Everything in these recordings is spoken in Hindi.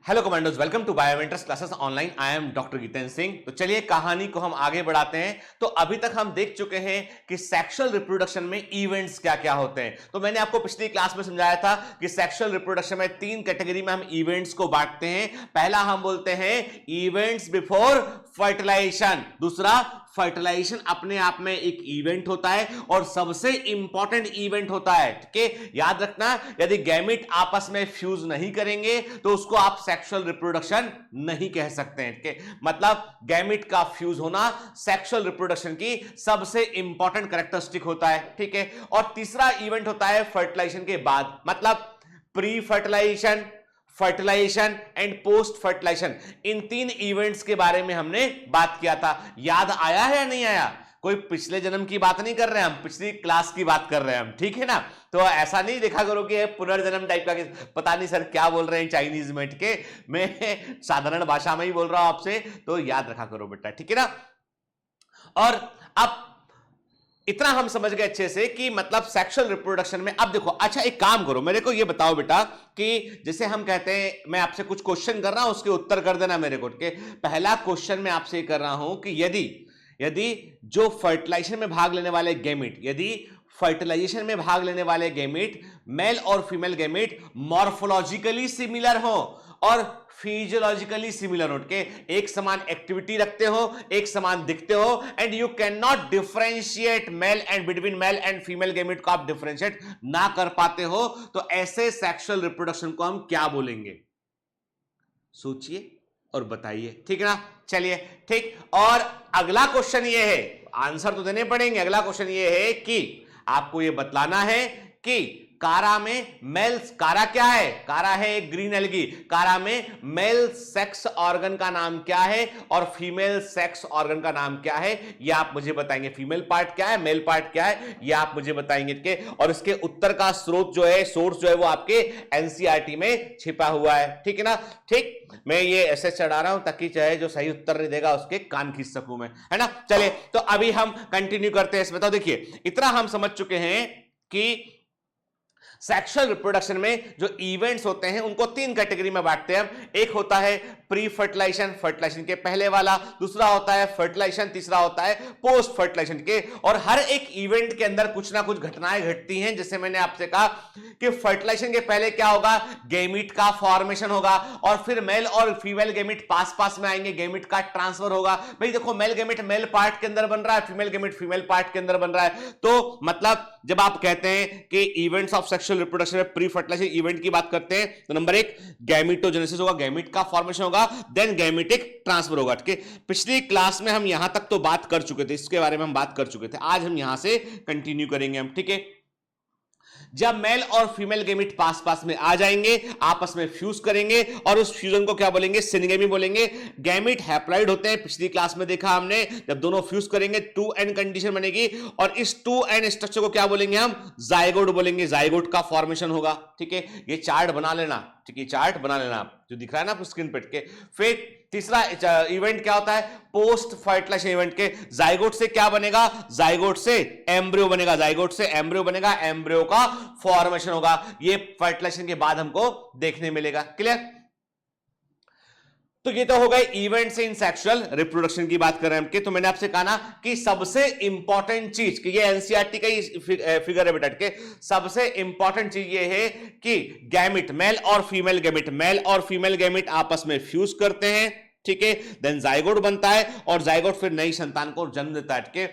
Hello commandos, welcome to Biomentors classes online. I am doctor Jitendra Singh. तो चलिए कहानी को हम आगे बढ़ाते हैं। तो अभी तक हम देख चुके हैं कि सेक्सुअल रिप्रोडक्शन में इवेंट्स क्या क्या होते हैं। तो मैंने आपको पिछली क्लास में समझाया था कि सेक्सुअल रिप्रोडक्शन में तीन कैटेगरी में हम इवेंट्स को बांटते हैं। पहला हम बोलते हैं इवेंट्स बिफोर फर्टिलाइजेशन, दूसरा फर्टिलाइजेशन अपने आप में एक इवेंट होता है और सबसे इंपॉर्टेंट इवेंट होता है। ठीक है, याद रखना, यदि गैमेट आपस में फ्यूज नहीं करेंगे तो उसको आप सेक्सुअल रिप्रोडक्शन नहीं कह सकते हैं। ठीक है, मतलब गैमेट का फ्यूज होना सेक्सुअल रिप्रोडक्शन की सबसे इंपॉर्टेंट कैरेक्टरिस्टिक होता है। ठीक है, और तीसरा इवेंट होता है फर्टिलाइजेशन के बाद, मतलब pre fertilization, fertilization and post fertilization. इन तीन इवेंट्स के बारे में हमने बात किया था। याद आया है या नहीं आया? कोई पिछले जन्म की बात नहीं कर रहे हैं हम, पिछली क्लास की बात कर रहे हैं हम। ठीक है ना? तो ऐसा नहीं देखा करो कि पुनर्जन्म टाइप का, पता नहीं सर क्या बोल रहे हैं चाइनीज में। ठीक है, मैं साधारण भाषा में ही बोल रहा हूं आपसे, तो याद रखा करो बेटा। ठीक है ना? और अब इतना हम समझ गए अच्छे से कि मतलब सेक्सुअल रिप्रोडक्शन में। अब देखो, अच्छा एक काम करो, मेरे को ये बताओ बेटा कि जैसे हम कहते हैं, मैं आपसे कुछ क्वेश्चन कर रहा हूं, उसके उत्तर कर देना मेरे को। के पहला क्वेश्चन मैं आपसे कर रहा हूं कि यदि यदि जो फर्टिलाइजेशन में भाग लेने वाले गैमेट, यदि फर्टिलाइजेशन में भाग लेने वाले गैमेट मेल और फीमेल गैमेट मॉर्फोलॉजिकली सिमिलर हो और फिजियोलॉजिकली सिमिलर हो, के एक समान एक्टिविटी रखते हो, एक समान दिखते हो, and you can not differentiate male and between mail and female gamete को आप डिफरेंशिएट ना कर पाते हो, तो ऐसे सेक्सुअल रिप्रोडक्शन को हम क्या बोलेंगे? सोचिए और बताइए। ठीक है ना? चलिए ठीक। और अगला क्वेश्चन ये है, आंसर तो देने पड़ेंगे। अगला क्वेश्चन ये है कि आपको ये बतलाना है कि कारा में मेल, कारा क्या है? कारा है एक ग्रीन एल्गी। कारा में मेल सेक्स ऑर्गन का नाम क्या है और फीमेल सेक्स ऑर्गन का नाम क्या है, ये आप मुझे बताएंगे। फीमेल पार्ट क्या है, मेल पार्ट क्या है, ये आप मुझे बताएंगे। के और इसके उत्तर का स्रोत जो है, सोर्स जो है, वो आपके एनसीईआरटी में छिपा हुआ है। ठीक है ना? ठीक, मैं ये ऐसे चढ़ा रहा हूं ताकि चाहे जो सही उत्तर नहीं देगा उसके कान खींच सकूं मैं, है ना? चलिए, तो अभी हम कंटिन्यू करते हैं इसमें। तो देखिए, इतना हम समझ चुके हैं कि सेक्सुअल रिप्रोडक्शन में जो इवेंट्स होते हैं उनको तीन कैटेगरी में बांटते हैं। एक होता है प्री फर्टिलाइजेशन, फर्टिलाइजेशन के पहले वाला, दूसरा होता है फर्टिलाइजेशन, तीसरा होता है पोस्ट फर्टिलाइजेशन के। और हर एक इवेंट के अंदर कुछ ना कुछ घटनाएं घटती हैं। जैसे मैंने आपसे कहा कि फर्टिलाइजेशन के पहले क्या होगा, गैमेट का फॉर्मेशन होगा और फिर मेल और फीमेल गैमेट पास पास में आएंगे, गैमेट का ट्रांसफर होगा। भाई देखो, मेल गैमेट मेल पार्ट के अंदर बन रहा है, फीमेल गैमेट फीमेल पार्ट के अंदर बन रहा है। तो मतलब जब आप कहते हैं कि इवेंट्स ऑफ सेक्सुअल रिप्रोडक्शन में प्री फर्टिलाइजेशन इवेंट की बात करते हैं, तो नंबर एक गैमेटोजेनेसिस होगा, गैमेट का फॉर्मेशन होगा, देन गैमेटिक ट्रांसफर होगा। ठीक है, पिछली क्लास में हम यहां तक तो बात कर चुके थे, इसके बारे में हम बात कर चुके थे। आज हम यहां से कंटिन्यू करेंगे हम। ठीक है, जब मेल और फीमेल गैमेट पास पास में आ जाएंगे, आपस में फ्यूज करेंगे और उस फ्यूजन को क्या बोलेंगे? सिनगेमी बोलेंगे। गैमेट हैप्लॉइड होते हैं, पिछली क्लास में देखा हमने। जब दोनों फ्यूज करेंगे 2n कंडीशन बनेगी और इस 2n स्ट्रक्चर को क्या बोलेंगे हम? जाइगोट बोलेंगे। जाइगोट का फॉर्मेशन होगा। ठीक है, ये चार्ट बना लेना। ठीक है, चार्ट बना लेना आप, जो दिख रहा है ना आपको स्क्रीन पे। फिर तीसरा इवेंट क्या होता है? पोस्ट फर्टिलाइजेशन इवेंट के जाइगोट से क्या बनेगा? जाइगोट से एम्ब्रियो बनेगा, जाइगोट से एम्ब्रियो बनेगा, एम्ब्रियो का फॉर्मेशन होगा। ये फर्टिलाइजेशन के बाद हमको देखने मिलेगा। क्लियर? तो ये तो हो गए इवेंट्स इन सेक्सुअल रिप्रोडक्शन की बात कर रहे हैं हम। तो मैंने आपसे कहा ना कि सबसे इंपॉर्टेंट चीज, कि ये एनसीईआरटी का ही फिगर है बेटा, के सबसे इंपॉर्टेंट चीज ये है कि गैमेट, मेल और फीमेल गैमेट, मेल और फीमेल गैमेट आपस में फ्यूज करते हैं। ठीक है, देन जाइगोट बनता है और जाइगोट फिर नई संतान को जन्म देता है।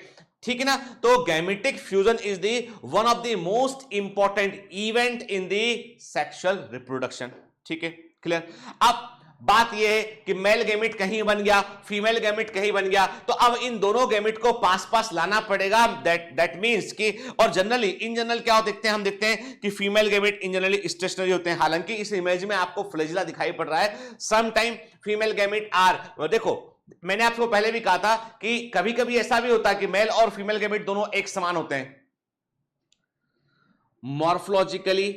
ठीक है ना? तो gametic fusion is the one of the most important event in the sexual reproduction. ठीक है, क्लियर? अब बात यह है कि मेल गैमेट कहीं बन गया, फीमेल गैमेट कहीं बन गया, तो अब इन दोनों गैमेट को पास पास लाना पड़ेगा। दैट मींस कि, और जनरली इन जनरल क्या देखते हैं हम? देखते हैं कि female gamete in generally stationary होते हैं। हालांकि इस इमेज में आपको फ्लैजिला दिखाई पड़ रहा है। Some time female gamete are, देखो मैंने आपको पहले भी कहा था कि कभी कभी ऐसा भी होता है कि मेल और फीमेल गैमेट दोनों एक समान होते हैं, मॉर्फोलॉजिकली,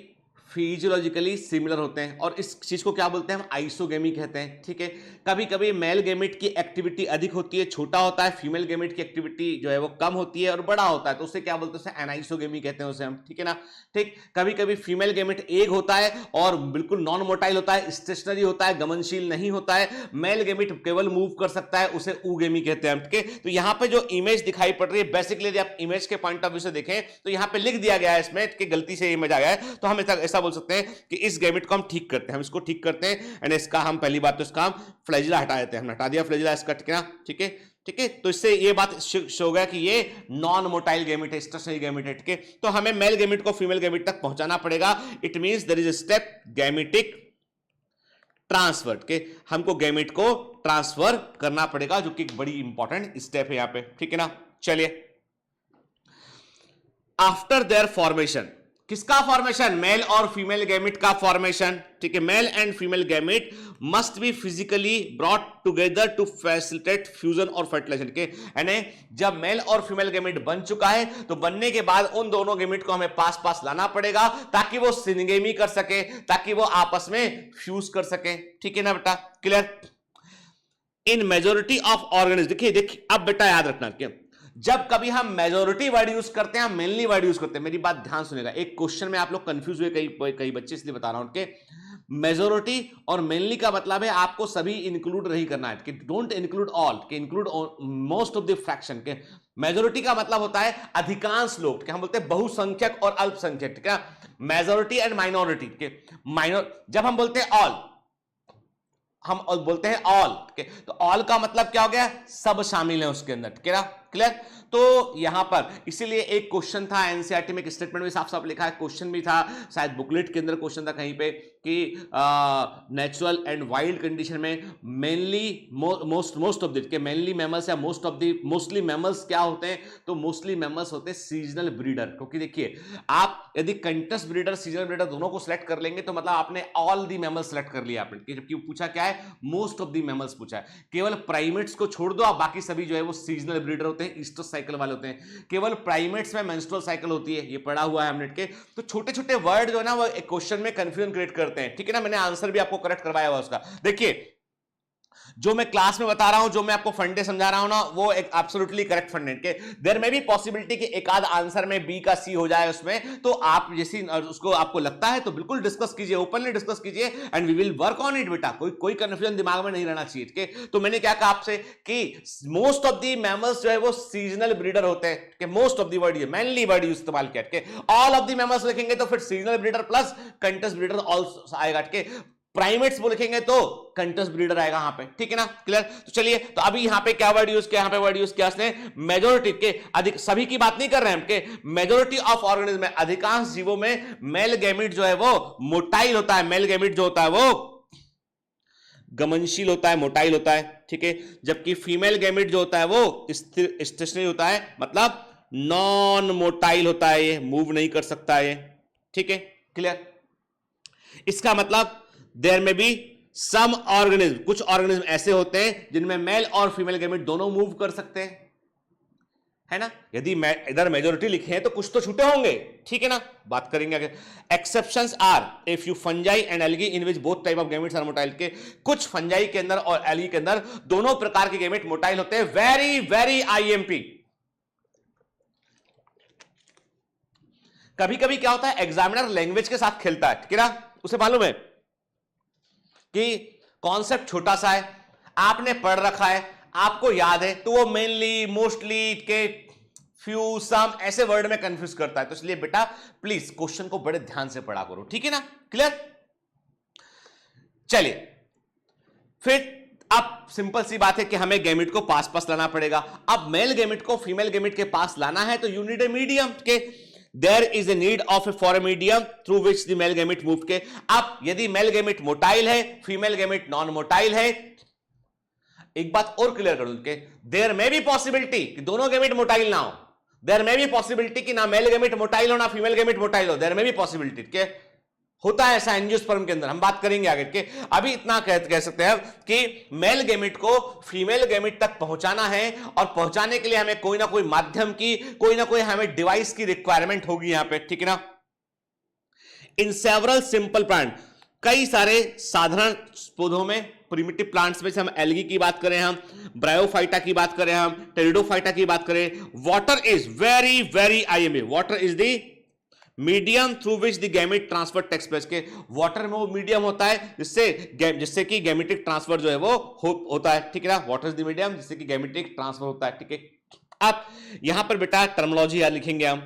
फिजियोलॉजिकली सिमिलर होते हैं और इस चीज को क्या बोलते हैं हम आइसोगेमी कहते हैं। ठीक है, कभी कभी मेल गेमेट की एक्टिविटी अधिक होती है, छोटा होता है, फीमेल गेमेट की एक्टिविटी जो है वो कम होती है और बड़ा होता है, तो उसे क्या बोलते हैं, उसे एनाइसोगेमी कहते हैं उसे हम। ठीक है ना, ठीक। कभी कभी फीमेल गेमेट एक होता है और बिल्कुल नॉन मोटाइल होता है, स्टेशनरी होता है, गमनशील नहीं होता है, मेल गेमेट केवल मूव कर सकता है, उसे ऊगेमी कहते हैं। ठीक है, तो यहां पे जो इमेज दिखाई पड़ रही है, बेसिकली यदि आप इमेज के पॉइंट ऑफ व्यू से देखें तो यहां पे लिख दिया गया है इसमें कि गलती से इमेज आ गया है, तो हम ऐसा बोल सकते हैं कि इस गैमेट को हम ठीक करते हैं, हम इसको ठीक करते हैं एंड इसका हम पहली बात तो इसका हम फ्लैजिला हटा देते हैं, हमने हटा दिया फ्लैजिला इसका। ठीक है ना, ठीक है, ठीक है, तो इससे ये बात शो गया कि ये नॉन मोटाइल गैमेट है, स्टेशनरी गैमेट है। ठीक है, तो हमें मेल गैमेट को फीमेल गैमेट तक पहुंचाना पड़ेगा। It means there is a step gametic transfer के, हमको गैमेट को ट्रांसफर करना पड़ेगा, जो कि एक बड़ी इंपॉर्टेंट स्टेप है यहां पे। ठीक है ना, चलिए आफ्टर देयर फॉर्मेशन, किसका फॉर्मेशन, मेल और फीमेल गैमेट का फॉर्मेशन। ठीक है, male and female gamete must be physically brought together to facilitate fusion और फर्टिलाइजेशन के, यानी जब मेल और फीमेल गैमेट बन चुका है तो बनने के बाद उन दोनों गैमेट को हमें पास पास लाना पड़ेगा ताकि वो सिनगेमी कर सके, ताकि वो आपस में फ्यूज कर सके। ठीक है ना बेटा, clear. In majority of organism, देखिए अब बेटा याद रखना कि जब कभी हम मेजोरिटी वर्ड यूज करते हैं, हम मेनली वर्ड यूज करते हैं, मेरी बात ध्यान सुनेगा, एक क्वेश्चन में आप लोग कंफ्यूज हुए कई बच्चे, इसलिए बता रहा हूं कि मेजोरिटी और मेनली का मतलब है आपको सभी इंक्लूड नहीं करना है, कि डोंट इंक्लूड ऑल, कि include most of the fraction के। मेजोरिटी का मतलब होता है अधिकांश लोग, हम बोलते हैं बहुसंख्यक और अल्पसंख्यक। ठीक है, मेजोरिटी एंड माइनॉरिटी के, जब हम बोलते हैं ऑल, हम बोलते हैं ऑल, तो ऑल का मतलब क्या हो गया, सब शामिल है उसके अंदर। ठीक है, क्लियर। तो यहां पर इसीलिए एक क्वेश्चन था एनसीईआरटी में, एक स्टेटमेंट में साफ साफ लिखा है, क्वेश्चन भी था शायद बुकलेट के अंदर, क्वेश्चन था कहीं पे कि नेचुरल एंड वाइल्ड कंडीशन में mainly most of the mainly mammals या मोस्टली मैमल्स क्या होते हैं, तो मोस्टली मैमल्स होते हैं सीजनल ब्रीडर। क्योंकि देखिए आप यदि कंटस ब्रीडर सीजनल ब्रीडर दोनों को सिलेक्ट कर लेंगे तो मतलब आपने ऑल दी मैमल्स सेलेक्ट कर लिया आपने, जबकि पूछा क्या है, मोस्ट ऑफ दी मैमल्स पूछा है। केवल प्राइमेट्स को छोड़ दो, आप बाकी सभी जो है वो सीजनल ब्रीडर होते हैं, ईस्टर साइकिल वाले होते हैं। केवल प्राइमेट्स में मेंस्ट्रुअल साइकिल होती है, ये पढ़ा हुआ है हमने के। तो छोटे छोटे वर्ड जो है ना वो एक क्वेश्चन में कंफ्यूजन क्रिएट करते हैं। ठीक है ना, मैंने आंसर भी आपको करेक्ट करवाया हुआ उसका। देखिए जो मैं क्लास में बता रहा हूं, जो मैं आपको फंडे समझा रहा हूं ना, वो एक एब्सोल्युटली करेक्ट फंडे के। देयर में भी पॉसिबिलिटी कि एक आध आंसर में बी का सी हो जाए उसमें, तो आप जैसी उसको आपको लगता है तो बिल्कुल डिस्कस कीजिए, ओपनली डिस्कस कीजिए and we will work on it बेटा। कोई कंफ्यूजन दिमाग में नहीं रहना चाहिए। ठीक है, तो मैंने क्या कहा आपसे कि मोस्ट ऑफ द मैमल्स जो है वो सीजनल ब्रीडर होते हैं, कि मोस्ट ऑफ द वर्ड ये मेनली वर्ड इस्तेमाल किया। ठीक है, ऑल ऑफ द मैमल्स लिखेंगे तो फिर seasonal breeder plus continuous breeder also आएगा। ठीक है, प्राइमेट्स वो लिखेंगे तो कंटस ब्रीडर आएगा यहां पे। ठीक है ना, क्लियर। तो चलिए, तो अभी यहां पे क्या वर्ड यूज किया, यहां पे वर्ड यूज किया इसने मेजोरिटी के, अधिक, सभी की बात नहीं कर रहे हैं हम, के मेजोरिटी ऑफ ऑर्गेनिज्म में, अधिकांश जीवों में मेल गैमेट जो है वो मोटाइल होता है, मेल गैमेट जो होता है वो गमनशील होता है, मोटाइल होता है। ठीक है, जबकि फीमेल गैमेट जो होता है वो स्टेशनरी होता है, मतलब नॉन मोटाइल होता है, ये मूव नहीं कर सकता है। ठीक है, क्लियर। इसका मतलब देयर में बी सम ऑर्गेनिज्म, कुछ ऑर्गेनिज्म ऐसे होते हैं जिनमें मेल और फीमेल गैमेट दोनों मूव कर सकते हैं, है ना। यदि इधर मेजोरिटी लिखे हैं तो कुछ तो छूटे होंगे। ठीक है ना, बात करेंगे आगे। Exceptions are a few fungi and algae in which both type of gametes are motile, के कुछ फंजाई के अंदर और एल्गी के अंदर दोनों प्रकार के गैमेट मोटाइल होते हैं। Very very IMP. कभी कभी क्या होता है, एग्जामिनर लैंग्वेज के साथ खेलता है। ठीक है ना, उसे मालूम है कि कॉन्सेप्ट छोटा सा है, आपने पढ़ रखा है, आपको याद है, तो वो मेनली, मोस्टली के, फ्यू, सम ऐसे वर्ड में कंफ्यूज करता है। तो इसलिए बेटा प्लीज क्वेश्चन को बड़े ध्यान से पढ़ा करो। ठीक है ना, क्लियर। चलिए, फिर अब सिंपल सी बात है कि हमें गैमेट को पास पास लाना पड़ेगा। अब मेल गैमेट को फीमेल गैमेट के पास लाना है तो यू नीड ए मीडियम के, there is a need of a for a medium through which the male gamete moved के। अब यदि मेल गैमेट मोटाइल है, फीमेल गैमेट नॉन मोटाइल है, एक बात और क्लियर कर दूं के देयर में भी पॉसिबिलिटी कि दोनों गैमेट मोटाइल ना हो, देयर में भी पॉसिबिलिटी कि ना मेल गैमेट मोटाइल हो ना फीमेल गैमेट मोटाइल हो, देयर में भी पॉसिबिलिटी के होता है ऐसा एंजियोस्पर्म के अंदर, हम बात करेंगे आगे के। अभी इतना कह सकते हैं कि मेल गैमेट को फीमेल गैमेट तक पहुंचाना है और पहुंचाने के लिए हमें कोई ना कोई माध्यम की, कोई ना कोई हमें डिवाइस की रिक्वायरमेंट होगी यहां पे। ठीक है ना, इन सेवरल सिंपल प्लांट, कई सारे साधारण पौधों में, प्रिमिटिव प्लांट्स में, से हम एल्गी की बात करें, हम ब्रायोफाइटा की बात करें, हम टेरिडोफाइटा की बात करें, water is very very IMA, water is the medium through which the gamete transfer takes place, के वाटर में वो मीडियम होता है जिससे कि गैमेटिक ट्रांसफर जो है वो होता है, ठीक है ना। वाटर इज द मीडियम जिससे कि गैमेटिक ट्रांसफर होता है, ठीक है। अब यहां पर बेटा टर्मिनोलॉजी याद लिखेंगे हम,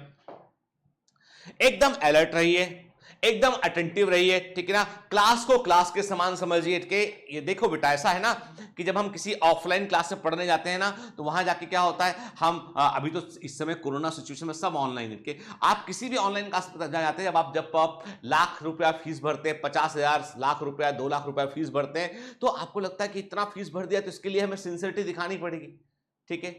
एकदम अलर्ट रहिए, एकदम अटेंटिव रहिए, ठीक है ना। क्लास को क्लास के समान समझिए कि ये देखो बेटा ऐसा है ना कि जब हम किसी ऑफलाइन क्लास से पढ़ने जाते हैं ना तो वहां जाके क्या होता है, हम अभी तो इस समय कोरोना सिचुएशन में सब ऑनलाइन है, आप किसी भी ऑनलाइन क्लास में जाते हैं, जब आप लाख रुपया फीस भरते हैं, 50,000 लाख रुपया 2 लाख रुपया फीस भरते हैं, तो आपको लगता है कि इतना फीस भर दिया तो इसके लिए हमें सिंसियरिटी दिखानी पड़ेगी, ठीक है।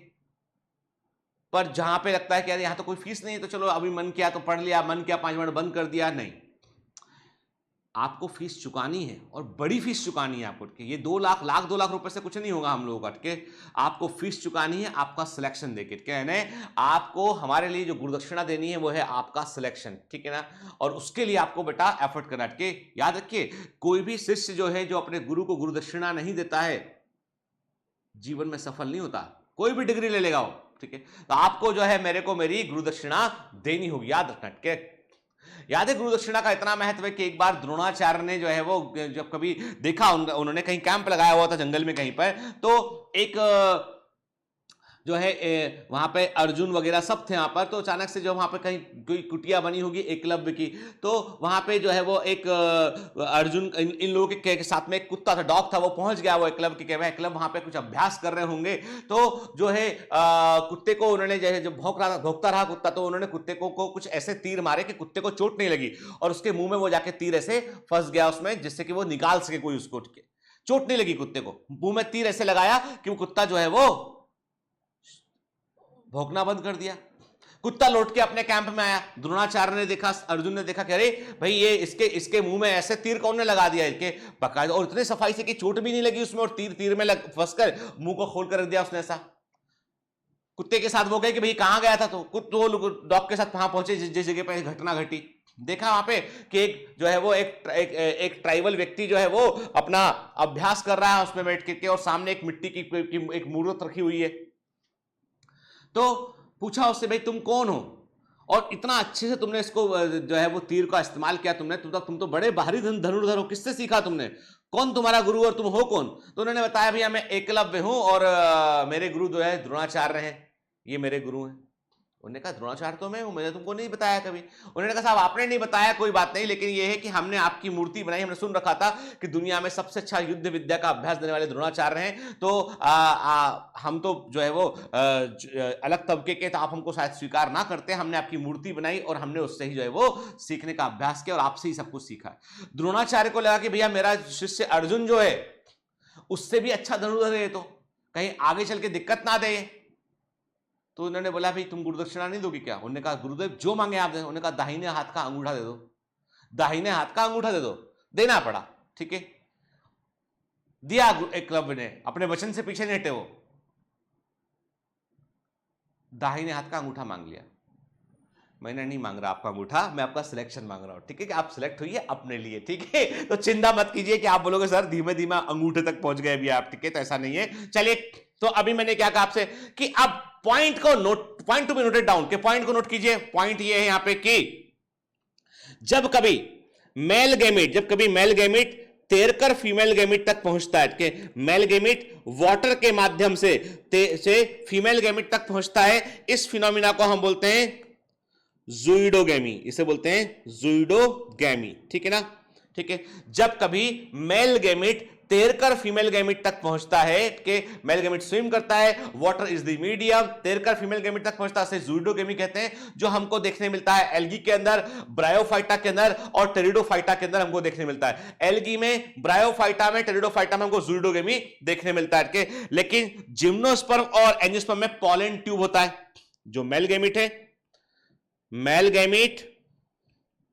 पर जहां पे लगता है कि यार यहां तो कोई फीस नहीं है तो चलो अभी मन किया तो पढ़ लिया, मन किया 5 मिनट बंद कर दिया, नहीं, आपको फीस चुकानी है और बड़ी फीस चुकानी है आपको, ये 2 लाख 2 लाख रुपए से कुछ नहीं होगा हम लोगों का, के आपको फीस चुकानी है आपका सिलेक्शन देके, कहने आपको हमारे लिए जो गुरुदक्षिणा देनी है वो है आपका सिलेक्शन, ठीक है ना। और उसके लिए आपको बेटा एफर्ट करना है, याद रखिए कोई भी शिष्य जो है जो अपने गुरु को गुरुदक्षिणा नहीं देता है जीवन में सफल नहीं होता, कोई भी डिग्री ले लेगा वो, ठीक है। तो आपको जो है मेरे को मेरी गुरुदक्षिणा देनी होगी, याद रखना, याद है गुरुदक्षिणा का इतना महत्व है कि एक बार द्रोणाचार्य ने जो है वो जब कभी देखा, उन्होंने कहीं कैंप लगाया हुआ था जंगल में कहीं पर, तो एक जो है वहां पे अर्जुन वगैरह सब थे वहां पर, तो अचानक से जो वहां पे कहीं कोई कुटिया बनी होगी एकलव्य की, तो वहां पे जो है वो एक अर्जुन इन लोगों के साथ में एक कुत्ता था, डॉग था, वो पहुंच गया वो एकलव्य के, एकलव्य वहां पे कुछ अभ्यास कर रहे होंगे, तो जो है कुत्ते को उन्होंने जो भौंकता रहा कुत्ता, तो उन्होंने कुत्ते को कुछ ऐसे तीर मारे कि कुत्ते को चोट नहीं लगी, और उसके मुंह में वो जाके तीर ऐसे फंस गया उसमें, जिससे कि वो निकाल सके कोई उसको, चोट नहीं लगी कुत्ते को, मुंह में तीर ऐसे लगाया कि वो कुत्ता जो है वो भौंकना बंद कर दिया। कुत्ता लौट के अपने कैंप में आया, द्रोणाचार्य ने देखा, अर्जुन ने देखा कि अरे भाई ये इसके मुंह में ऐसे तीर कौन ने लगा दिया, इसके बकायदा, और इतने सफाई से कि चोट भी नहीं लगी उसमें, और तीर में फंसकर मुंह को खोल कर रख दिया उसने ऐसा। कुत्ते के साथ वो गए कि भाई कहां गया था, तो डॉग के साथ वहां पहुंचे जिस जगह पर घटना घटी, देखा वहां पे कि एक जो है वो एक ट्राइबल व्यक्ति जो है वो अपना अभ्यास कर रहा है उसमें बैठ के, और सामने एक मिट्टी की एक मूर्त रखी हुई है। तो पूछा उससे भाई तुम कौन हो, और इतना अच्छे से तुमने इसको जो है वो तीर का इस्तेमाल किया, तुम तो बड़े बाहरी धनुर्धर हो, किससे सीखा तुमने, कौन तुम्हारा गुरु और तुम हो कौन। तो उन्होंने बताया भैया मैं एकलव्य हूं और मेरे गुरु जो है द्रोणाचार्य हैं, ये मेरे गुरु हैं। उन्होंने कहा द्रोणाचार्य तो मैं हूं, मैंने तुमको नहीं बताया कभी। उन्होंने कहा साहब आपने नहीं बताया कोई बात नहीं, लेकिन यह है कि हमने आपकी मूर्ति बनाई, हमने सुन रखा था कि दुनिया में सबसे अच्छा युद्ध विद्या का अभ्यास देने वाले द्रोणाचार्य हैं, तो हम तो जो है वो अलग तबके के, तो आप हमको शायद स्वीकार ना करते, हमने आपकी मूर्ति बनाई और हमने उससे ही जो है वो सीखने का अभ्यास किया और आपसे ही सब कुछ सीखा। द्रोणाचार्य को लगा कि भैया मेरा शिष्य अर्जुन जो है उससे भी अच्छा धनुर्धर है, तो कहीं आगे चल के दिक्कत ना दे। तो उन्होंने बोला भाई तुम गुरुदक्षिणा नहीं दोगे क्या। उन्होंने कहा गुरुदेव जो मांगे आप दे। उन्होंने कहा दाहिने हाथ का अंगूठा दे दो, दाहिने हाथ का अंगूठा दे दो। देना पड़ा, ठीक है, दिया एकलव्य ने, अपने वचन से पीछे नहीं हटे, वो दाहिने हाथ का अंगूठा मांग लिया। मैंने नहीं मांग रहा आपका अंगूठा, मैं आपका सिलेक्शन मांग रहा हूं, ठीक है, कि आप सिलेक्ट होइए अपने लिए, ठीक है। तो चिंता मत कीजिए कि आप बोलोगे सर धीमे धीमे अंगूठे तक पहुंच गए अभी आप, ठीक है, तो ऐसा नहीं है। चलिए, तो अभी मैंने क्या कहा आपसे कि अब point to be noted down, के पॉइंट को नोट कीजिए। पॉइंट ये है यहां पे कि जब कभी मेल गैमेट तैरकर फीमेल गैमेट तक पहुंचता है, कि मेल गैमेट वाटर के माध्यम से फीमेल गैमेट तक पहुंचता है, इस फिनोमिना को हम बोलते हैं ज़ूइडोगैमी, इसे बोलते हैं ज़ूइडोगैमी, ठीक है ना, ठीक है। जब कभी मेल गैमेट तैरकर फीमेल गैमेट तक पहुंचता है, कि मेल गैमेट स्विम करता है, वाटर इज द मीडियम, तैरकर फीमेल गैमेट तक पहुंचता है, ज़ूइडोगैमी कहते हैं, जो हमको देखने मिलता है एल्गी के अंदर, ब्रायोफाइटा के अंदर और टेरिडोफाइटा के अंदर हमको देखने मिलता है। एल्गी में, ब्रायोफाइटा में, टेरिडोफाइटा में हमको ज़ूइडोगैमी देखने मिलता है, लेकिन जिम्नोस्पर्म और एंजियोस्पर्म में पॉलन ट्यूब होता है। जो मेल गैमेट है, मेल गैमेट